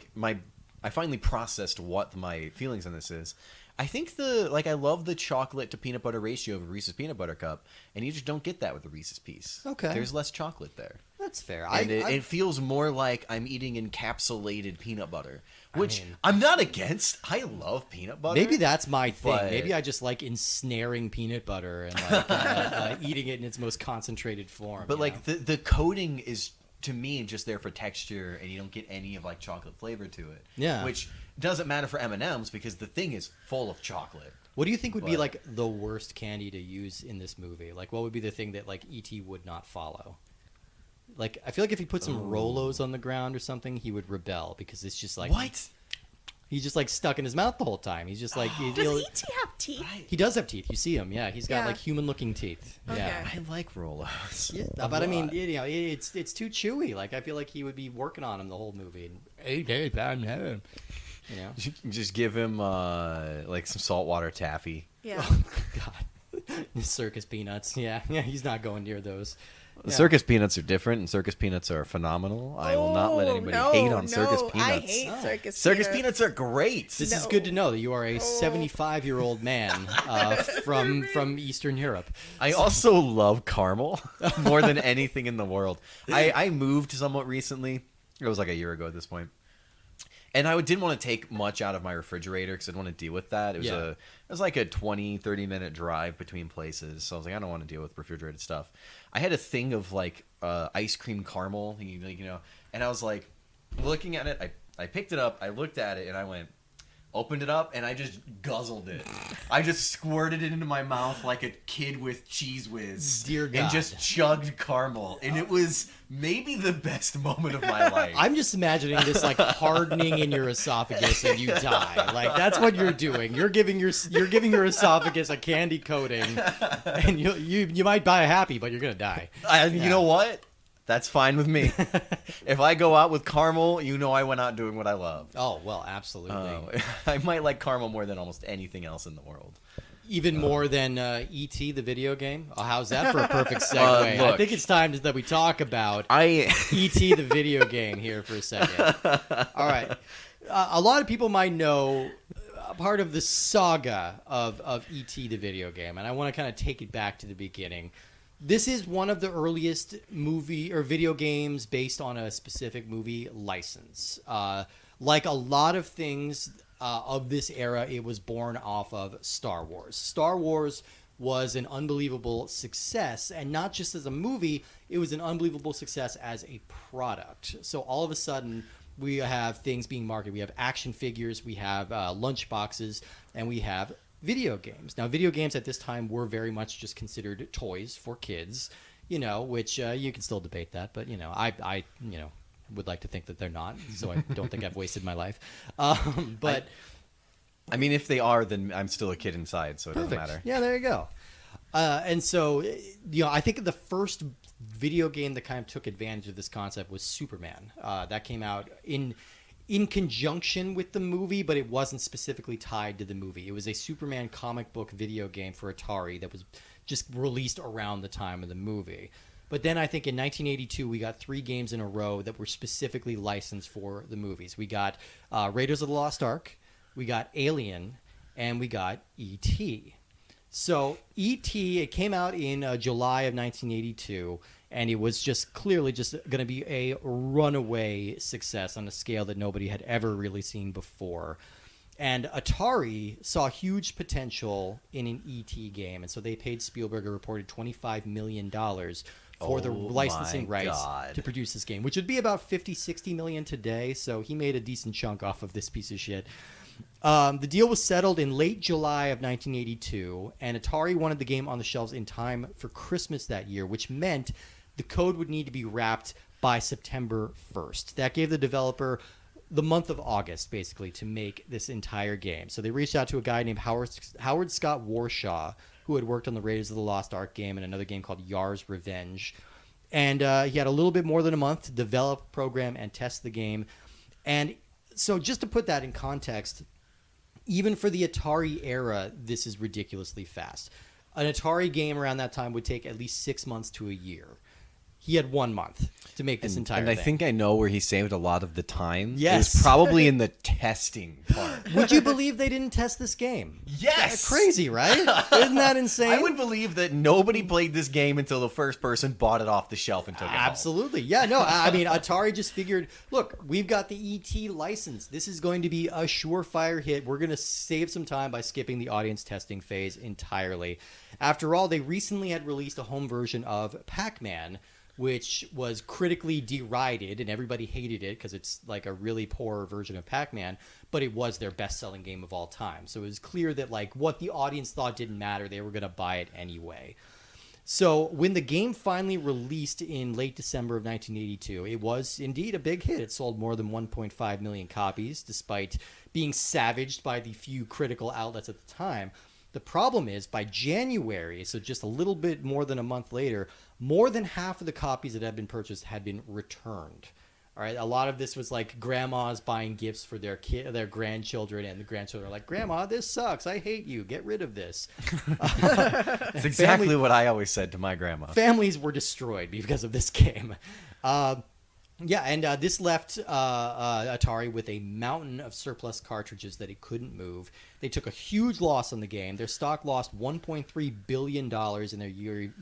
I finally processed what my feelings on this is. I think I love the chocolate to peanut butter ratio of a Reese's peanut butter cup, and you just don't get that with a Reese's Piece. Okay. There's less chocolate there. That's fair. And it feels more like I'm eating encapsulated peanut butter, which I'm not against. I love peanut butter. Maybe that's my thing. Maybe I just like ensnaring peanut butter and like eating it in its most concentrated form. But like the coating is, to me, just there for texture, and you don't get any of like chocolate flavor to it. Yeah. Which doesn't matter for M&Ms because the thing is full of chocolate. What do you think would be like the worst candy to use in this movie? Like what would be the thing that like E.T. would not follow? Like I feel like if he put some Rolos on the ground or something, he would rebel because it's just like what? He's just like stuck in his mouth the whole time. He's just like Does E.T. have teeth? He does have teeth. You see him, yeah. He's got like human-looking teeth. Okay. Yeah. I like Rolos. Yeah, but I mean, it's too chewy. Like I feel like he would be working on him the whole movie. You know, just give him like some saltwater taffy. Yeah. Oh, God, circus peanuts. Yeah, he's not going near those. Yeah. Circus peanuts are different, and circus peanuts are phenomenal. I will not let anybody hate on circus peanuts. I hate circus Circus peanuts. peanuts are great. This is good to know that you are a 75-year-old man from Eastern Europe. I also love caramel more than anything in the world. I moved somewhat recently. It was like a year ago at this point. And I didn't want to take much out of my refrigerator because I didn't want to deal with that. It was like a 20, 30-minute drive between places. So I was like, I don't want to deal with refrigerated stuff. I had a thing of like ice cream caramel, and I was like looking at it. I picked it up, I looked at it, and I opened it up, and I just guzzled it. I just squirted it into my mouth like a kid with Cheese Whiz. Dear God. And just chugged caramel. And it was maybe the best moment of my life. I'm just imagining this like hardening in your esophagus and you die. Like that's what you're doing. You're giving your esophagus a candy coating, and you might die happy, but you're gonna die. You know what? That's fine with me. If I go out with caramel, I went out doing what I love. Oh, well, absolutely. I might like caramel more than almost anything else in the world. Even more than E.T. the video game? Oh, how's that for a perfect segue? Look, I think it's time that we talk about E.T. the video game here for a second. All right. A lot of people might know part of the saga of E.T. the video game, and I want to kind of take it back to the beginning. This is one of the earliest movie or video games based on a specific movie license. Like a lot of things of this era, it was born off of Star Wars. Star Wars was an unbelievable success, and not just as a movie, it was an unbelievable success as a product. So all of a sudden, we have things being marketed. We have action figures, we have lunch boxes, and we have video games. Now, video games at this time were very much just considered toys for kids, which you can still debate that, but I would like to think that they're not, so I don't think I've wasted my life. But I mean, if they are, then I'm still a kid inside, so it perfect. doesn't matter. Yeah, there you go. And so, I think the first video game that kind of took advantage of this concept was Superman. That came out in conjunction with the movie, but it wasn't specifically tied to the movie. It was a Superman comic book video game for Atari that was just released around the time of the movie. But then I think in 1982, we got 3 games in a row that were specifically licensed for the movies. We got Raiders of the Lost Ark, we got Alien, and we got E.T. So E.T., it came out in July of 1982, and it was just clearly just going to be a runaway success on a scale that nobody had ever really seen before. And Atari saw huge potential in an E.T. game, and so they paid Spielberg a reported $25 million for the licensing rights to produce this game, which would be about $50-60 million today, so he made a decent chunk off of this piece of shit. The deal was settled in late July of 1982, and Atari wanted the game on the shelves in time for Christmas that year, which meant the code would need to be wrapped by September 1st. That gave the developer the month of August, basically, to make this entire game. So they reached out to a guy named Howard Scott Warshaw, who had worked on the Raiders of the Lost Ark game and another game called Yar's Revenge. And he had a little bit more than a month to develop, program, and test the game. And so just to put that in context, even for the Atari era, this is ridiculously fast. An Atari game around that time would take at least 6 months to a year. He had 1 month to make this entire thing. And I think I know where he saved a lot of the time. Yes. It was probably in the testing part. Would you believe they didn't test this game? Yes! That's crazy, right? Isn't that insane? I would believe that nobody played this game until the first person bought it off the shelf and took it home. Absolutely. Yeah, no, I mean, Atari just figured, look, we've got the ET license. This is going to be a surefire hit. We're going to save some time by skipping the audience testing phase entirely. After all, they recently had released a home version of Pac-Man, which was critically derided, and everybody hated it because it's like a really poor version of Pac-Man, but it was their best-selling game of all time. So it was clear that like what the audience thought didn't matter. They were going to buy it anyway. So when the game finally released in late December of 1982, it was indeed a big hit. It sold more than 1.5 million copies, despite being savaged by the few critical outlets at the time. The problem is, by January, so just a little bit more than a month later, more than half of the copies that had been purchased had been returned. All right, a lot of this was like grandmas buying gifts for their grandchildren, and the grandchildren are like, "Grandma, this sucks. I hate you. Get rid of this." That's exactly what I always said to my grandma. Families were destroyed because of this game. Yeah, and this left Atari with a mountain of surplus cartridges that it couldn't move. They took a huge loss on the game. Their stock lost $1.3 billion in their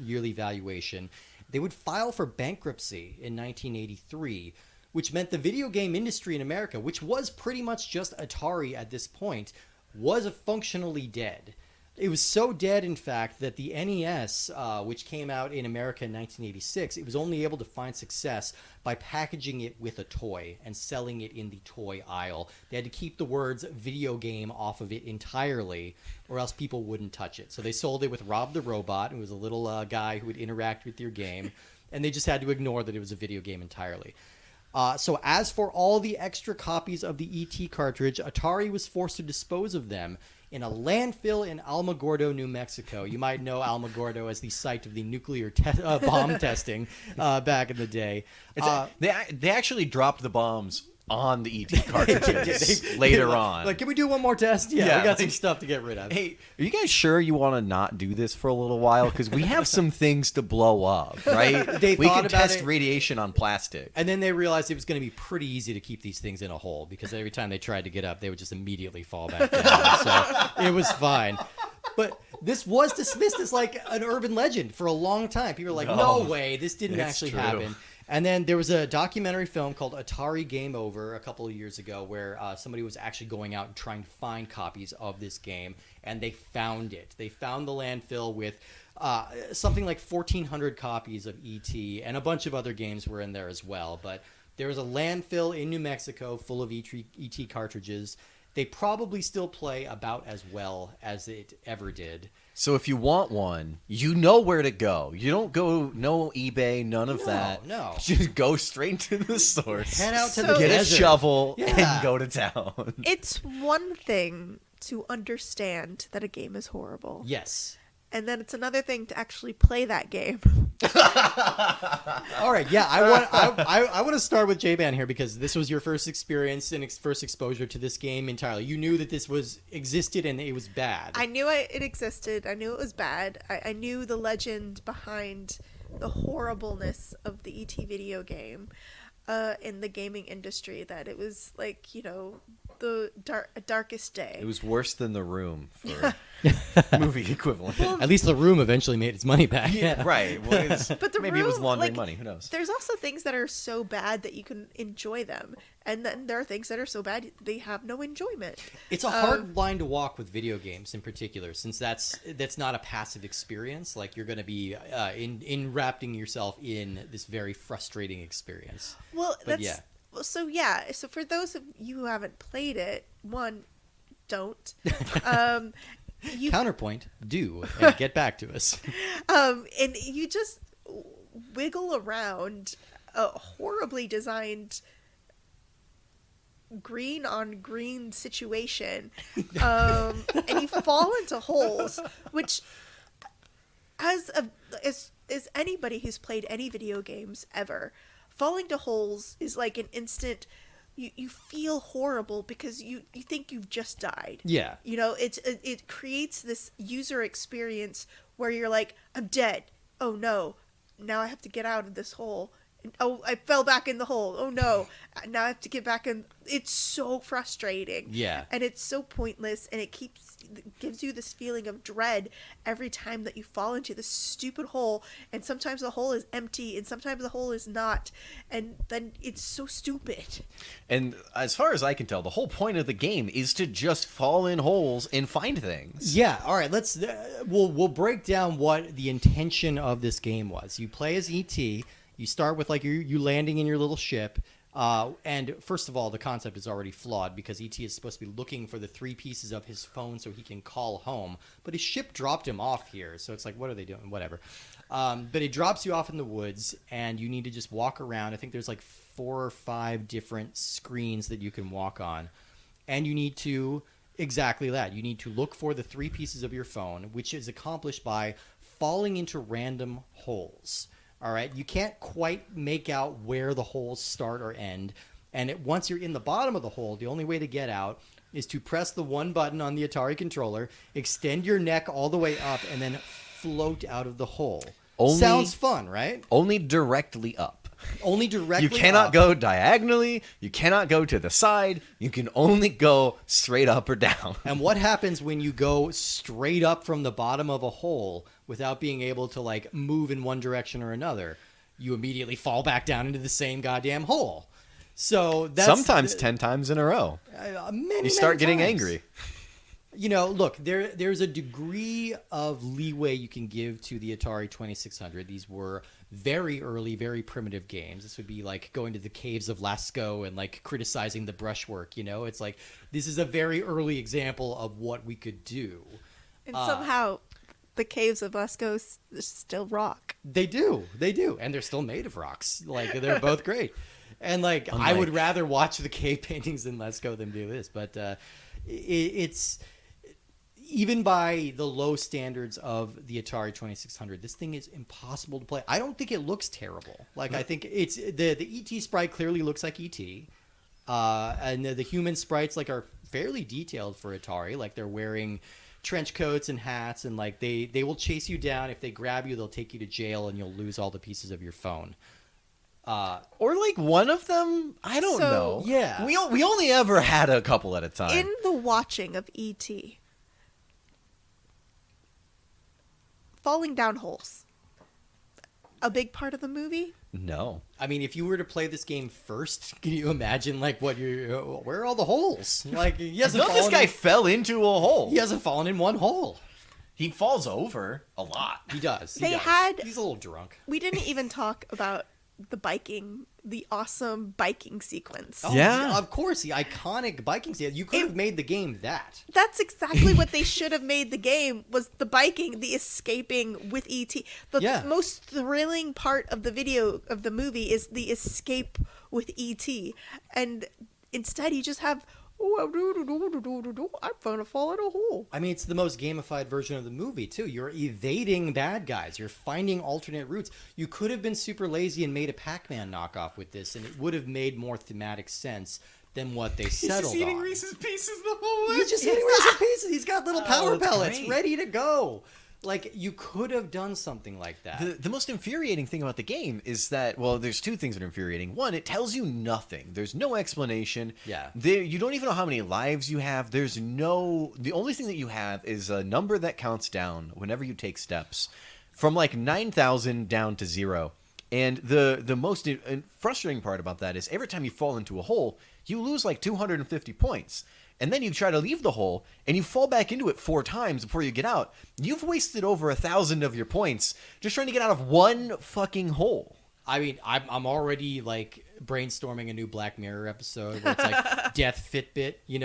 yearly valuation. They would file for bankruptcy in 1983, which meant the video game industry in America, which was pretty much just Atari at this point, was functionally dead. It was so dead, in fact, that the NES, which came out in America in 1986, it was only able to find success by packaging it with a toy and selling it in the toy aisle. They had to keep the words video game off of it entirely, or else people wouldn't touch it. So they sold it with Rob the Robot, who was a little guy who would interact with your game, and they just had to ignore that it was a video game entirely. So as for all the extra copies of the ET cartridge, Atari was forced to dispose of them in a landfill in Alamogordo, New Mexico. You might know Alamogordo as the site of the nuclear bomb testing back in the day. They actually dropped the bombs on the ET cartridges later on. Like, can we do one more test? Yeah, we got some stuff to get rid of. Hey, are you guys sure you want to not do this for a little while? Because we have some things to blow up, right? We can test radiation on plastic. And then they realized it was going to be pretty easy to keep these things in a hole, because every time they tried to get up, they would just immediately fall back down. So it was fine. But this was dismissed as like an urban legend for a long time. People were like, no way, this didn't actually happen. And then there was a documentary film called Atari Game Over a couple of years ago where somebody was actually going out and trying to find copies of this game, and they found it. They found the landfill with something like 1,400 copies of E.T., and a bunch of other games were in there as well. But there was a landfill in New Mexico full of E.T. cartridges. They probably still play about as well as it ever did. So if you want one, you know where to go. You don't go, no eBay, none of that. No. Just go straight to the source. Head out to the Get desert. a shovel and go to town. It's one thing to understand that a game is horrible. Yes. And then it's another thing to actually play that game. All right, yeah, I want to start with J-Ban here, because this was your first experience and first exposure to this game entirely. You knew that this existed and it was bad. I knew it existed. I knew it was bad. I knew the legend behind the horribleness of the ET video game in the gaming industry, that it was like, the darkest day. It was worse than The Room for movie equivalent. Well, At least The Room eventually made its money back. Yeah, right. Well, but maybe it was Room, laundering money. Who knows? There's also things that are so bad that you can enjoy them, and then there are things that are so bad they have no enjoyment. It's a hard line to walk with video games in particular, since that's not a passive experience. Like, you're going to be enwrapping yourself in this very frustrating experience. Well, So for those of you who haven't played it, one, don't. Counterpoint, do, and get back to us. And you just wiggle around a horribly designed green on green situation, and you fall into holes, which as anybody who's played any video games ever, falling to holes is like an instant. You feel horrible because you think you've just died. Yeah. It creates this user experience where you're like, I'm dead. Oh no, now I have to get out of this hole. Oh, I fell back in the hole. Oh no, now I have to get back in. It's so frustrating. Yeah. And it's so pointless, and it gives you this feeling of dread every time that you fall into this stupid hole, and sometimes the hole is empty and sometimes the hole is not, and then it's so stupid. And as far as I can tell, the whole point of the game is to just fall in holes and find things. Yeah, all right, we'll break down what the intention of this game was. You play as E.T., you start with like you landing in your little ship, and first of all, the concept is already flawed because E.T. is supposed to be looking for the 3 pieces of his phone so he can call home, but his ship dropped him off here, so it's like, what are they doing? Whatever. But it drops you off in the woods, and you need to just walk around. I think there's like 4 or 5 different screens that you can walk on, and you need to exactly that. You need to look for the 3 pieces of your phone, which is accomplished by falling into random holes. All right, you can't quite make out where the holes start or end, and once you're in the bottom of the hole, the only way to get out is to press the one button on the Atari controller, extend your neck all the way up, and then float out of the hole. Sounds fun, right? Only directly up. Only directly You cannot up. go diagonally. You cannot go to the side. You can only go straight up or down. And what happens when you go straight up from the bottom of a hole without being able to like move in one direction or another? You immediately fall back down into the same goddamn hole. So that's Sometimes 10 times in a row. Many You start getting times. angry. Look, there's a degree of leeway you can give to the Atari 2600. These were very early, very primitive games. This would be like going to the caves of Lascaux and like criticizing the brushwork. It's like this is a very early example of what we could do. And somehow the caves of Lascaux still rock. They do, and they're still made of rocks. Like they're both great. And like I would rather watch the cave paintings in Lascaux than do this, but it's. Even by the low standards of the Atari 2600, this thing is impossible to play. I don't think it looks terrible. Like I think it's the ET sprite clearly looks like ET, and the human sprites like are fairly detailed for Atari. Like they're wearing trench coats and hats, and like they will chase you down. If they grab you, they'll take you to jail, and you'll lose all the pieces of your phone. Or like one of them, I don't know. Yeah, we only ever had a couple at a time. In the watching of E.T., falling down holes, a big part of the movie? No. I mean, if you were to play this game first, can you imagine like where are all the holes? Like he hasn't I thought this guy fell into a hole. He hasn't fallen in one hole. He falls over a lot. He does. He's a little drunk. We didn't even talk about the awesome biking sequence. Oh, yeah, of course, the iconic biking scene. You could have made the game that. That's exactly what they should have made the game, was the biking, the escaping with E.T. The most thrilling part of the movie is the escape with E.T. And instead you just have, I'm gonna fall in a hole. I mean, it's the most gamified version of the movie, too. You're evading bad guys. You're finding alternate routes. You could have been super lazy and made a Pac-Man knockoff with this, and it would have made more thematic sense than what they settled He's just eating on. Reese's Pieces the whole way. He's just eating Reese's Pieces. He's got little power that's pellets great. ready to go. Like, you could have done something like that. The most infuriating thing about the game is that, well, there's 2 things that are infuriating. One, it tells you nothing. There's no explanation. Yeah. You don't even know how many lives you have. The only thing that you have is a number that counts down whenever you take steps from like 9,000 down to 0. And the most frustrating part about that is every time you fall into a hole, you lose like 250 points. And then you try to leave the hole, and you fall back into it 4 times before you get out. You've wasted over 1,000 of your points just trying to get out of one fucking hole. I mean, I'm already like brainstorming a new Black Mirror episode where it's like Death Fitbit. You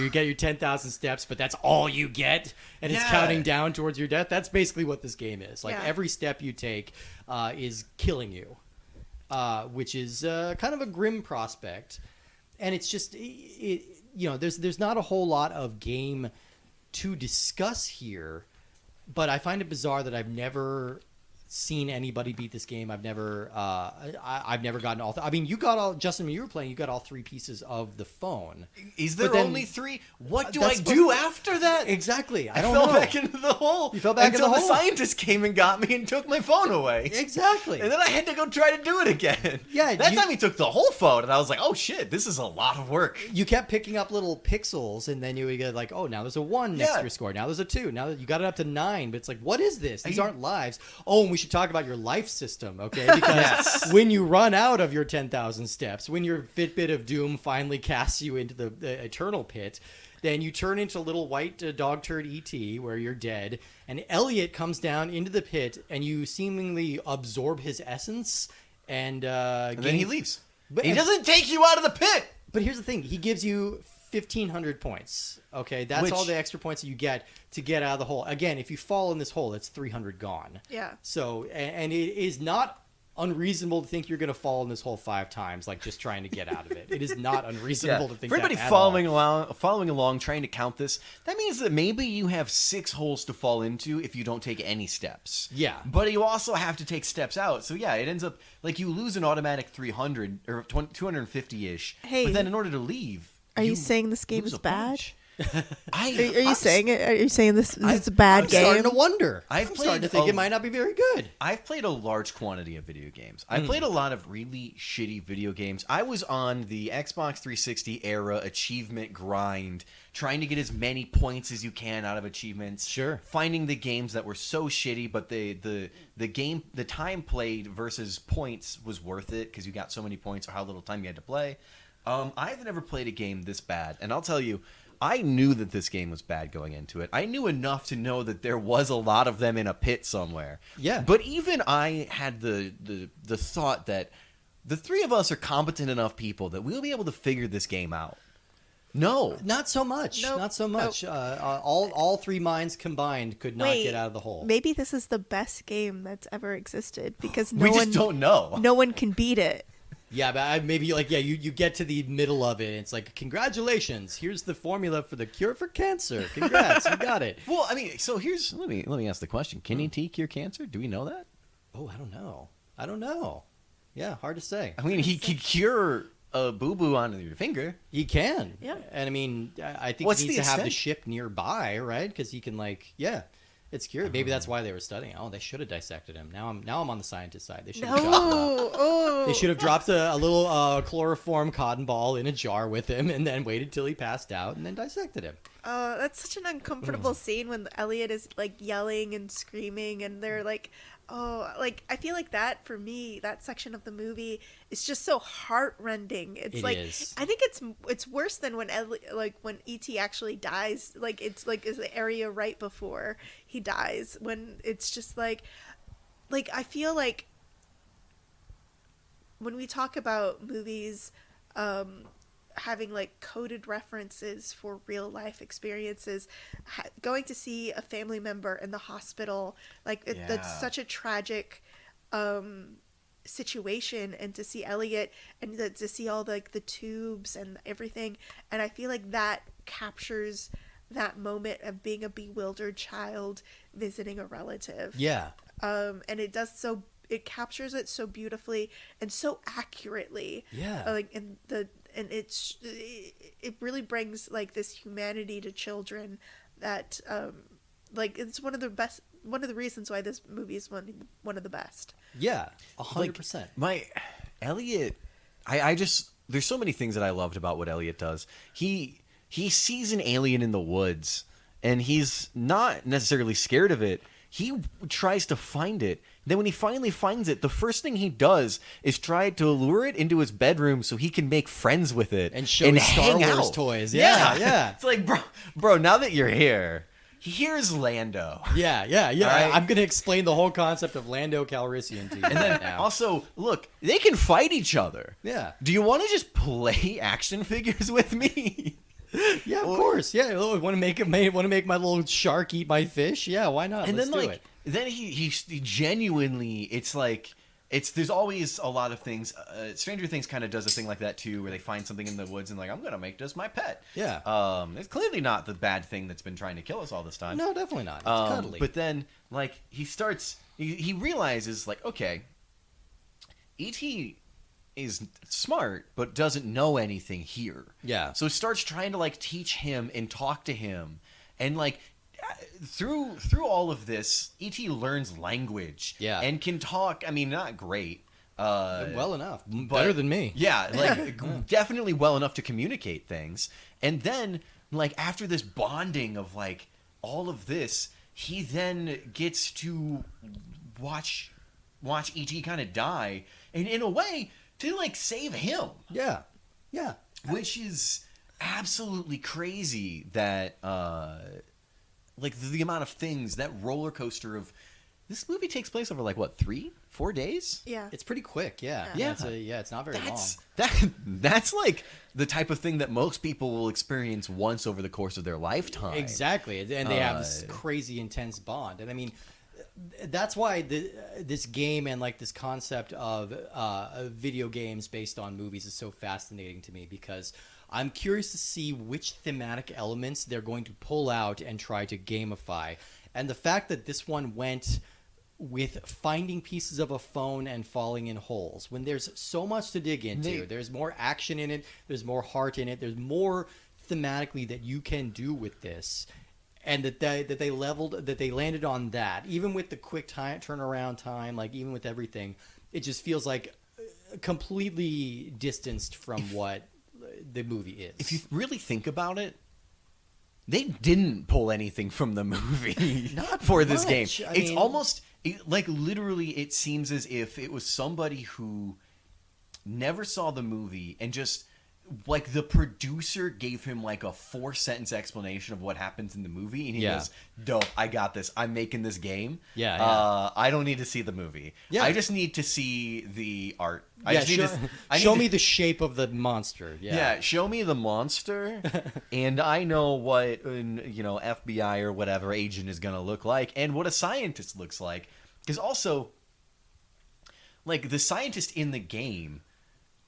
get your 10,000 steps, but that's all you get, and it's counting down towards your death. That's basically what this game is. Like every step you take is killing you, which is kind of a grim prospect. and it's just there's not a whole lot of game to discuss here, but I find it bizarre that I've never seen anybody beat this game. I've never gotten all. I mean, you got all, Justin. When you were playing, you got all 3 pieces of the phone. Is there then, only 3? What do I do after that? Exactly. I don't fell know. back into the hole. You fell back until in the hole. the scientist came and got me and took my phone away. Exactly. And then I had to go try to do it again. Yeah, that time he took the whole phone, and I was like, "Oh shit, this is a lot of work." You kept picking up little pixels, and then you would get like, "Oh, now there's a 1 next to your score. Now there's a 2. Now you got it up to 9." But it's like, what is this? These aren't lives. Oh, and we should talk about your life system, okay? Because when you run out of your 10,000 steps, when your Fitbit of Doom finally casts you into the eternal pit, then you turn into a little white dog turd ET where you're dead, and Elliot comes down into the pit, and you seemingly absorb his essence, and then he leaves. But, he doesn't take you out of the pit. But here's the thing: he gives you 1,500 points. Okay, that's all the extra points that you get to get out of the hole. Again, if you fall in this hole, it's 300 gone. Yeah. So, and it is not unreasonable to think you're going to fall in this hole 5 times, like just trying to get out of it. It is not unreasonable to think for anybody that at following along, trying to count this, that means that maybe you have 6 holes to fall into if you don't take any steps. Yeah. But you also have to take steps out. So yeah, it ends up like you lose an automatic 300 or 250-ish. Hey. But then in order to leave, Are you saying this game lose is a bad? bunch. Are you saying it? Are you saying this is a bad I'm game? starting to wonder. I'm I'm starting starting to think it might not be very good. I've played a large quantity of video games. I've played a lot of really shitty video games. I was on the Xbox 360 era achievement grind, trying to get as many points as you can out of achievements. Sure. Finding the games that were so shitty, but the time played versus points was worth it because you got so many points or how little time you had to play. I've never played a game this bad, and I'll tell you, I knew that this game was bad going into it. I knew enough to know that there was a lot of them in a pit somewhere. Yeah. But even I had the thought that the 3 of us are competent enough people that we'll be able to figure this game out. No. Not so much. Nope. Not so much. Nope. All 3 minds combined could not get out of the hole. Maybe this is the best game that's ever existed because We just don't know. No one can beat it. Yeah, but maybe you get to the middle of it. And it's like, congratulations! Here's the formula for the cure for cancer. Congrats, you got it. Well, I mean, so let me ask the question: can ET cure cancer? Do we know that? Oh, I don't know. Yeah, hard to say. I mean, he could cure a boo-boo on your finger. He can. Yeah. And I mean, I think What's he needs the to have the extent? ship nearby, right? Because he can it's cured. Maybe that's why they were studying. Oh, they should have dissected him. Now I'm on the scientist side. They should have Oh. They should have dropped a little chloroform cotton ball in a jar with him, and then waited till he passed out, and then dissected him. That's such an uncomfortable scene when Elliot is like yelling and screaming, and they're like, I feel like that for me, that section of the movie is just so heartrending. It's It like is. I think it's worse than when when E.T. actually dies. Like it's like is the area right before he dies when it's just like I feel like when we talk about movies having like coded references for real life experiences, going to see a family member in the hospital, that's such a tragic situation, and to see Elliot and to see all the tubes and everything, and I feel like that captures that moment of being a bewildered child visiting a relative. Yeah. And it captures it so beautifully and so accurately. Yeah. It really brings like this humanity to children that it's one of the reasons why this movie is one of the best. Yeah. 100%. My Elliot, I just there's so many things that I loved about what Elliot does. He sees an alien in the woods, and he's not necessarily scared of it. He tries to find it. Then when he finally finds it, the first thing he does is try to lure it into his bedroom so he can make friends with it And show his Star hang Wars out. toys. Yeah. It's like, bro, now that you're here, here's Lando. Yeah. right. I'm going to explain the whole concept of Lando Calrissian to you And then right now. also, look, they can fight each other. Yeah. Do you want to just play action figures with me? Yeah, of course. Yeah, want to make my little shark eat my fish? Yeah, why not? And Let's then do like it. then he genuinely, it's like there's always a lot of things. Stranger Things kind of does a thing like that too, where they find something in the woods and like, I'm gonna make this my pet. Yeah. It's clearly not the bad thing that's been trying to kill us all this time. No, definitely not. It's cuddly. But then, like, he realizes, like, okay, E.T. is smart, but doesn't know anything here. Yeah. So he starts trying to, like, teach him and talk to him, and like. Through all of this, E.T. learns language. Yeah. And can talk. I mean, not great. Well enough. Better than me. Yeah, like definitely well enough to communicate things. And then, like, after this bonding of like all of this, he then gets to watch E.T. kind of die, and in a way to like save him. Yeah. Yeah. Which is absolutely crazy that like the amount of things, that roller coaster of this movie takes place over like what, 3-4 days? Yeah. It's pretty quick, yeah. Yeah. It's not very long. That's like the type of thing that most people will experience once over the course of their lifetime. Exactly. And they have this crazy intense bond. And I mean, that's why this game and like this concept of video games based on movies is so fascinating to me, because I'm curious to see which thematic elements they're going to pull out and try to gamify. And the fact that this one went with finding pieces of a phone and falling in holes, when there's so much to dig into, there's more action in it, there's more heart in it, there's more thematically that you can do with this. And that they landed on that, even with the quick turnaround time, like even with everything, it just feels like completely distanced from what the movie is. If you really think about it, they didn't pull anything from the movie Not for this game. much. It's almost like literally it seems as if it was somebody who never saw the movie and just like the producer gave him like a 4-sentence explanation of what happens in the movie, and he goes, dope, I got this, I'm making this game. I don't need to see the movie. I just need to see the art. Show me the shape of the monster. Show me the monster, and I know what FBI or whatever agent is gonna look like, and what a scientist looks like. Because also, like the scientist in the game,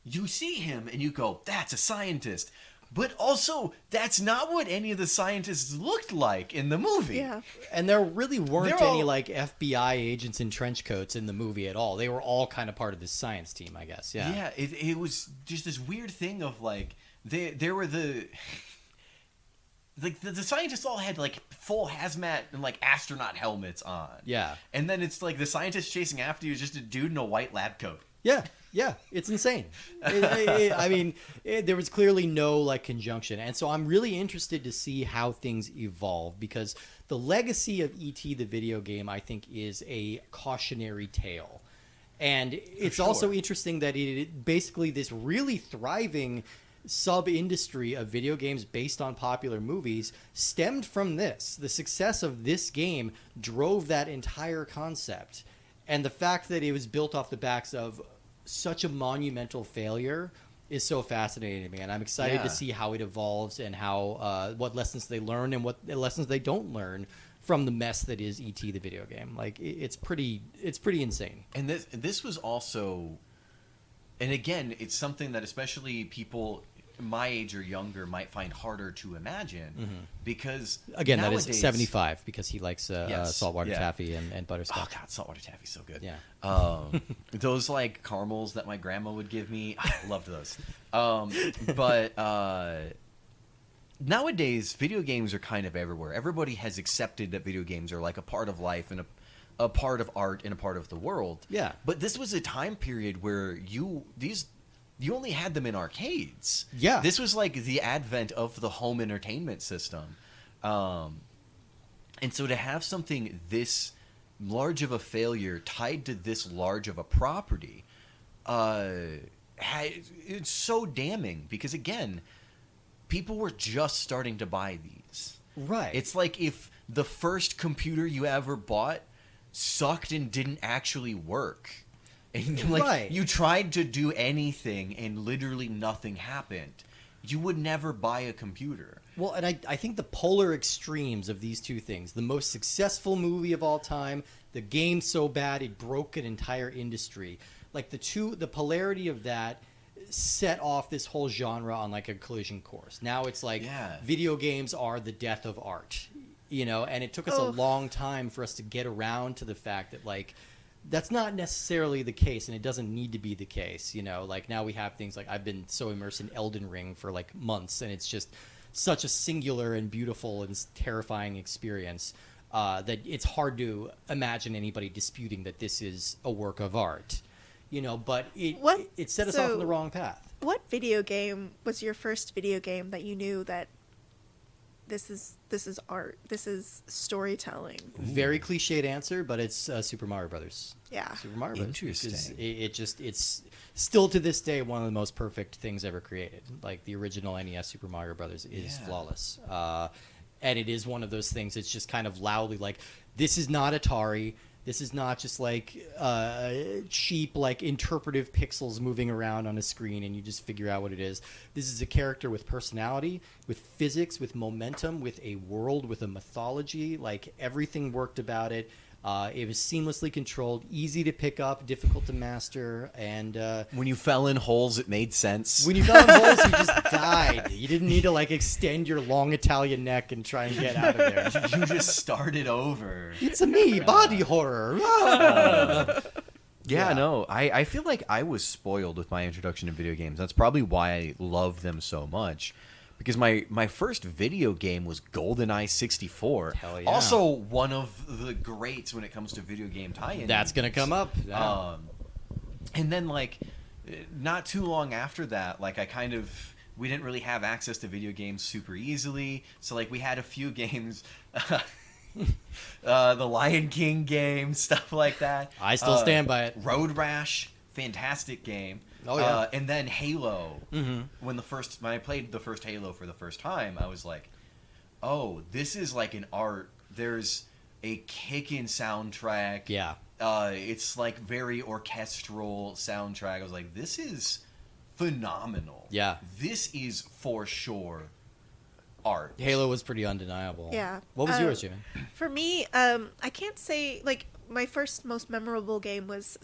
you see him and you go, that's a scientist. But also, that's not what any of the scientists looked like in the movie. Yeah. And there really weren't any like FBI agents in trench coats in the movie at all. They were all kind of part of this science team, I guess. Yeah. Yeah, it was just this weird thing of like, there were the scientists all had like full hazmat and like astronaut helmets on. Yeah. And then it's like the scientist chasing after you is just a dude in a white lab coat. Yeah, it's insane. I mean, there was clearly no like conjunction, and so I'm really interested to see how things evolve, because the legacy of E.T. the video game, I think, is a cautionary tale, and it's also interesting that it basically this really thriving sub-industry of video games based on popular movies stemmed from this. The success of this game drove that entire concept, and the fact that it was built off the backs of such a monumental failure is so fascinating to me, and I'm excited to see how it evolves and how what lessons they learn and what lessons they don't learn from the mess that is E.T. the video game. Like it's pretty insane. And this was also, and again, it's something that especially people my age or younger might find harder to imagine, because again, nowadays, that is 75 because he likes saltwater taffy and butterscotch. Oh god, saltwater taffy's so good. Yeah. Those like caramels that my grandma would give me, I loved those. But nowadays, video games are kind of everywhere. Everybody has accepted that video games are like a part of life and a part of art and a part of the world. Yeah. But this was a time period where you only had them in arcades. Yeah. This was like the advent of the home entertainment system. And so to have something this large of a failure tied to this large of a property, it's so damning, because again, people were just starting to buy these. Right. It's like if the first computer you ever bought sucked and didn't actually work. And like you tried to do anything and literally nothing happened. you would never buy a computer. Well, and I think the polar extremes of these two things, the most successful movie of all time, the game so bad it broke an entire industry, like the polarity of that set off this whole genre on like a collision course. Now it's like video games are the death of art, and it took us a long time for us to get around to the fact that like that's not necessarily the case, and it doesn't need to be the case. Like now we have things like I've been so immersed in Elden Ring for like months, and it's just such a singular and beautiful and terrifying experience that it's hard to imagine anybody disputing that this is a work of art. But it set us off on the wrong path. What video game was your first video game that you knew that this is art, this is storytelling? Very cliched answer, but it's Super Mario Brothers. Yeah. Super Mario Brothers. Interesting. It's still to this day one of the most perfect things ever created. Like the original NES Super Mario Brothers is flawless. And it is one of those things that's just kind of loudly like, this is not Atari. This is not just like cheap, like interpretive pixels moving around on a screen and you just figure out what it is. This is a character with personality, with physics, with momentum, with a world, with a mythology. Like everything worked about it. It was seamlessly controlled, easy to pick up, difficult to master, and when you fell in holes, it made sense. when you fell in holes, you just died. You didn't need to like extend your long Italian neck and try and get out of there. You just started over. It's a me, body horror. Yeah, no, I feel like I was spoiled with my introduction to video games. That's probably why I love them so much. Because my first video game was GoldenEye 64. Hell yeah. Also one of the greats when it comes to video game tie-in. That's going to come up. Yeah. And then, like, not too long after that, like, we didn't really have access to video games super easily. So, like, we had a few games, the Lion King game, stuff like that. I still stand by it. Road Rash, fantastic game. Oh, yeah. And then Halo. Mm-hmm. When I played the first Halo for the first time, I was like, oh, this is like an art. There's a kickin' soundtrack. Yeah. It's like very orchestral soundtrack. I was like, this is phenomenal. Yeah. This is for sure art. Halo was pretty undeniable. Yeah. What was yours, Jimmy? For me, I can't say like my first most memorable game was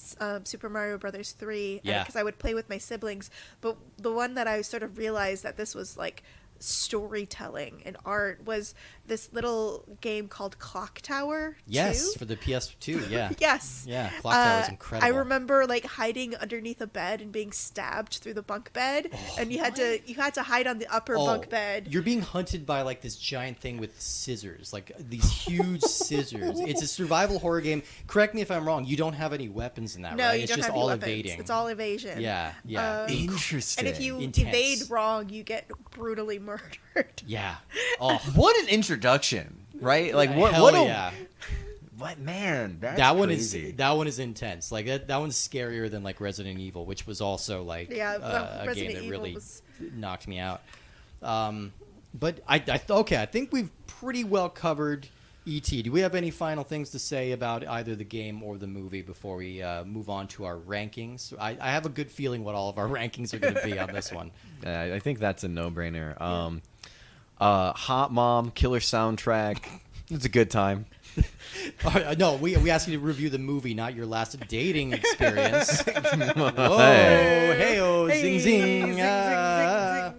Super Mario Brothers 3. Yeah. Because I would play with my siblings, but the one that I sort of realized that this was like storytelling and art was this little game called Clock Tower 2. Yes, for the PS2, yeah. Yes. Yeah, Clock Tower was incredible. I remember like hiding underneath a bed and being stabbed through the bunk bed, and you had to hide on the upper bunk bed. You're being hunted by like this giant thing with scissors, like these huge scissors. It's a survival horror game. Correct me if I'm wrong. You don't have any weapons in that, No, right? you It's don't just have any all weapons. evading. It's all evasion. Yeah, yeah. Interesting. And if you Intense. evade wrong, you get brutally murdered. Yeah. Oh, What an introduction, right? Like what? hell What a yeah. what man? That's That one crazy. is intense. Like that one's scarier than like Resident Evil, which was also like Yeah, a Resident game that Evil really was- knocked me out. But I think we've pretty well covered E.T. Do we have any final things to say about either the game or the movie before we move on to our rankings? I have a good feeling what all of our rankings are going to be on this one. I think that's a no-brainer. Hot Mom, killer soundtrack. It's a good time. No, we asked you to review the movie, not your last dating experience. Whoa, hey-oh, zing, zing. Yeah,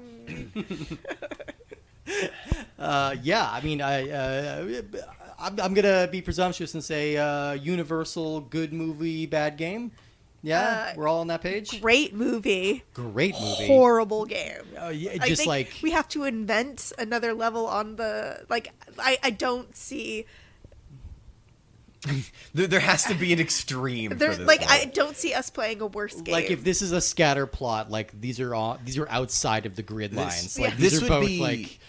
I mean, I'm gonna be presumptuous and say universal good movie, bad game. Yeah, we're all on that page. Great movie. Great movie. Horrible game. Yeah, I just think like we have to invent another level on the I don't see There has to be an extreme for this. like one. I don't see us playing a worse game. like if this is a scatter plot, like these are outside of the grid lines. Like yeah. these are both like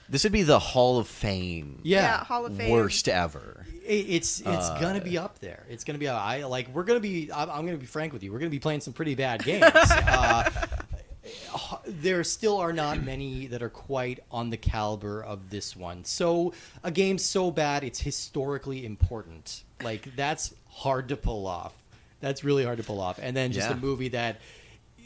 this would be the Hall of Fame. yeah. Hall of Fame. Worst ever. It's gonna be up there. It's gonna be. I'm gonna be frank with you. We're gonna be playing some pretty bad games. There still are not many that are quite on the caliber of this one. So a game so bad it's historically important. Like that's hard to pull off. That's really hard to pull off. And then just Yeah. a movie that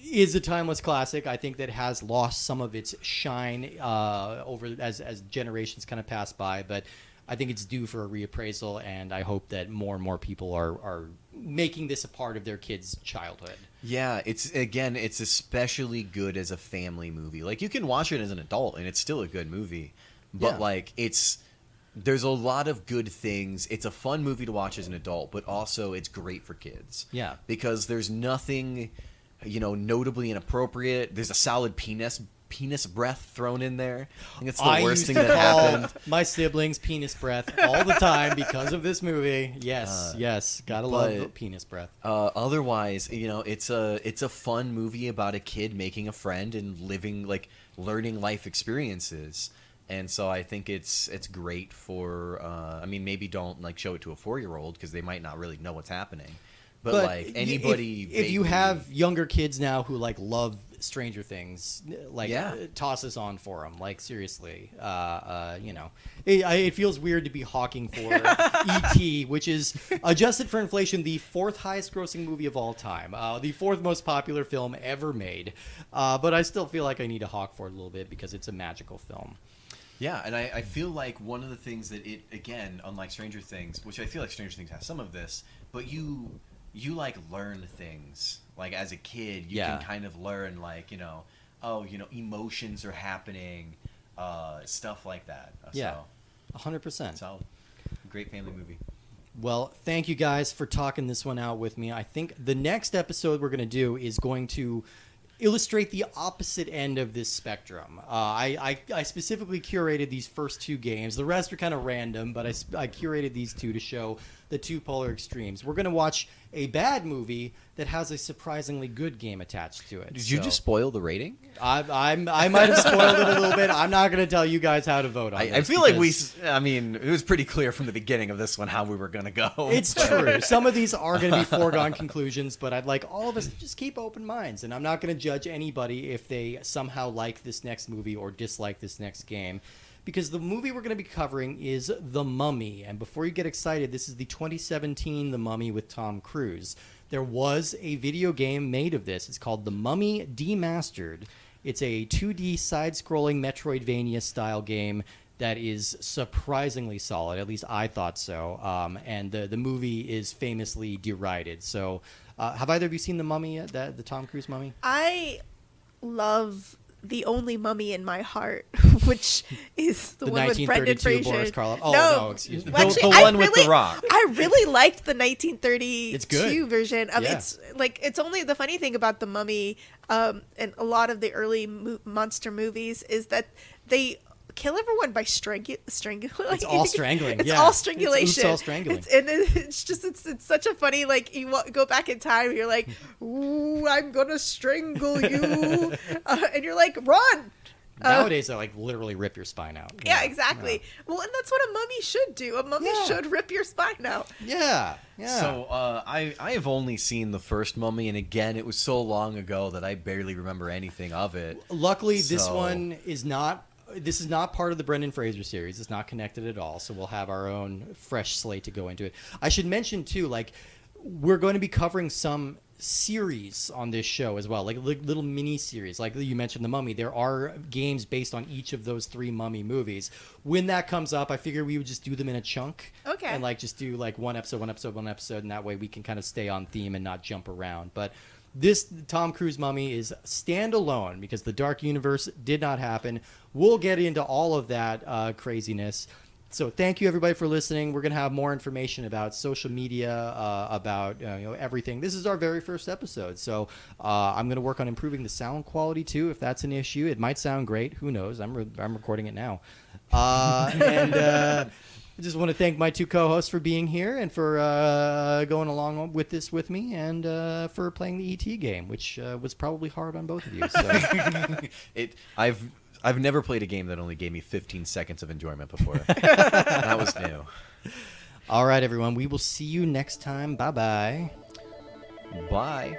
is a timeless classic. I think that has lost some of its shine over as generations kind of pass by, but I think it's due for a reappraisal, and I hope that more and more people are making this a part of their kids' childhood. Yeah, it's especially good as a family movie. Like, you can watch it as an adult and it's still a good movie. But like, there's a lot of good things. It's a fun movie to watch as an adult, but also it's great for kids. Yeah. Because there's nothing, notably inappropriate. There's a solid penis breath thrown in there. I think it's the worst thing that happened. My siblings penis breath all the time because of this movie. Yes, gotta love penis breath. Otherwise, it's a fun movie about a kid making a friend and learning life experiences. And so I think it's great for. Maybe don't show it to a 4-year-old because they might not really know what's happening. But anybody, if you have younger kids now who love Stranger Things, toss this on for them. Seriously, it feels weird to be hawking for E.T., which is, adjusted for inflation, the 4th highest grossing movie of all time, the 4th most popular film ever made. But I still feel like I need to hawk for it a little bit because it's a magical film. Yeah, and I feel like one of the things that it, again, unlike Stranger Things, which I feel like Stranger Things has some of this, but you learn things. As a kid, you can kind of learn, emotions are happening, stuff like that. Yeah, 100%. So, great family movie. Well, thank you guys for talking this one out with me. I think the next episode we're going to do is going to illustrate the opposite end of this spectrum. I specifically curated these first 2 games. The rest are kind of random, but I curated these 2 to show the 2 polar extremes. We're going to watch a bad movie that has a surprisingly good game attached to it. Did you just spoil the rating? I might have spoiled it a little bit. I'm not going to tell you guys how to vote on this. I feel like it was pretty clear from the beginning of this one how we were going to go. It's true. Some of these are going to be foregone conclusions, but I'd like all of us to just keep open minds, and I'm not going to judge anybody if they somehow like this next movie or dislike this next game. Because the movie we're going to be covering is The Mummy. And before you get excited, this is the 2017 The Mummy with Tom Cruise. There was a video game made of this. It's called The Mummy Demastered. It's a 2D side-scrolling Metroidvania-style game that is surprisingly solid. At least I thought so. And the movie is famously derided. So have either of you seen The Mummy yet, the Tom Cruise Mummy? I love The Only Mummy in My Heart, which is the one with Brendan Fraser. Boris Karloff. Oh, no, excuse me. Well, actually, the one with The Rock. I really liked the 1932 it's good. version. Yeah. It's only the funny thing about The Mummy and a lot of the early monster movies is that they kill everyone by strangulating. It's all strangling. It's all strangulation. It's all strangling. It's such a funny, you go back in time and you're like, ooh, I'm gonna strangle you, and you're like, run. Nowadays, they literally rip your spine out. Yeah, exactly. Yeah. Well, and that's what a mummy should do. A mummy should rip your spine out. Yeah. So I have only seen the first Mummy, and again, it was so long ago that I barely remember anything of it. Luckily, this one is not. This is not part of the Brendan Fraser series. It's not connected at all, so we'll have our own fresh slate to go into it. I should mention, too, we're going to be covering some series on this show as well, little mini-series. Like you mentioned The Mummy, there are games based on each of those 3 Mummy movies. When that comes up, I figure we would just do them in a chunk. Okay. And, just do, one episode, and that way we can kind of stay on theme and not jump around. But this Tom Cruise Mummy is standalone because the Dark Universe did not happen. We'll get into all of that craziness. So thank you, everybody, for listening. We're going to have more information about social media, about everything. This is our very first episode, so I'm going to work on improving the sound quality, too, if that's an issue. It might sound great. Who knows? I'm recording it now. I just want to thank my 2 co-hosts for being here and for going along with this with me and for playing the E.T. game, which was probably hard on both of you. So. I've never played a game that only gave me 15 seconds of enjoyment before. That was new. All right, everyone. We will see you next time. Bye-bye. Bye.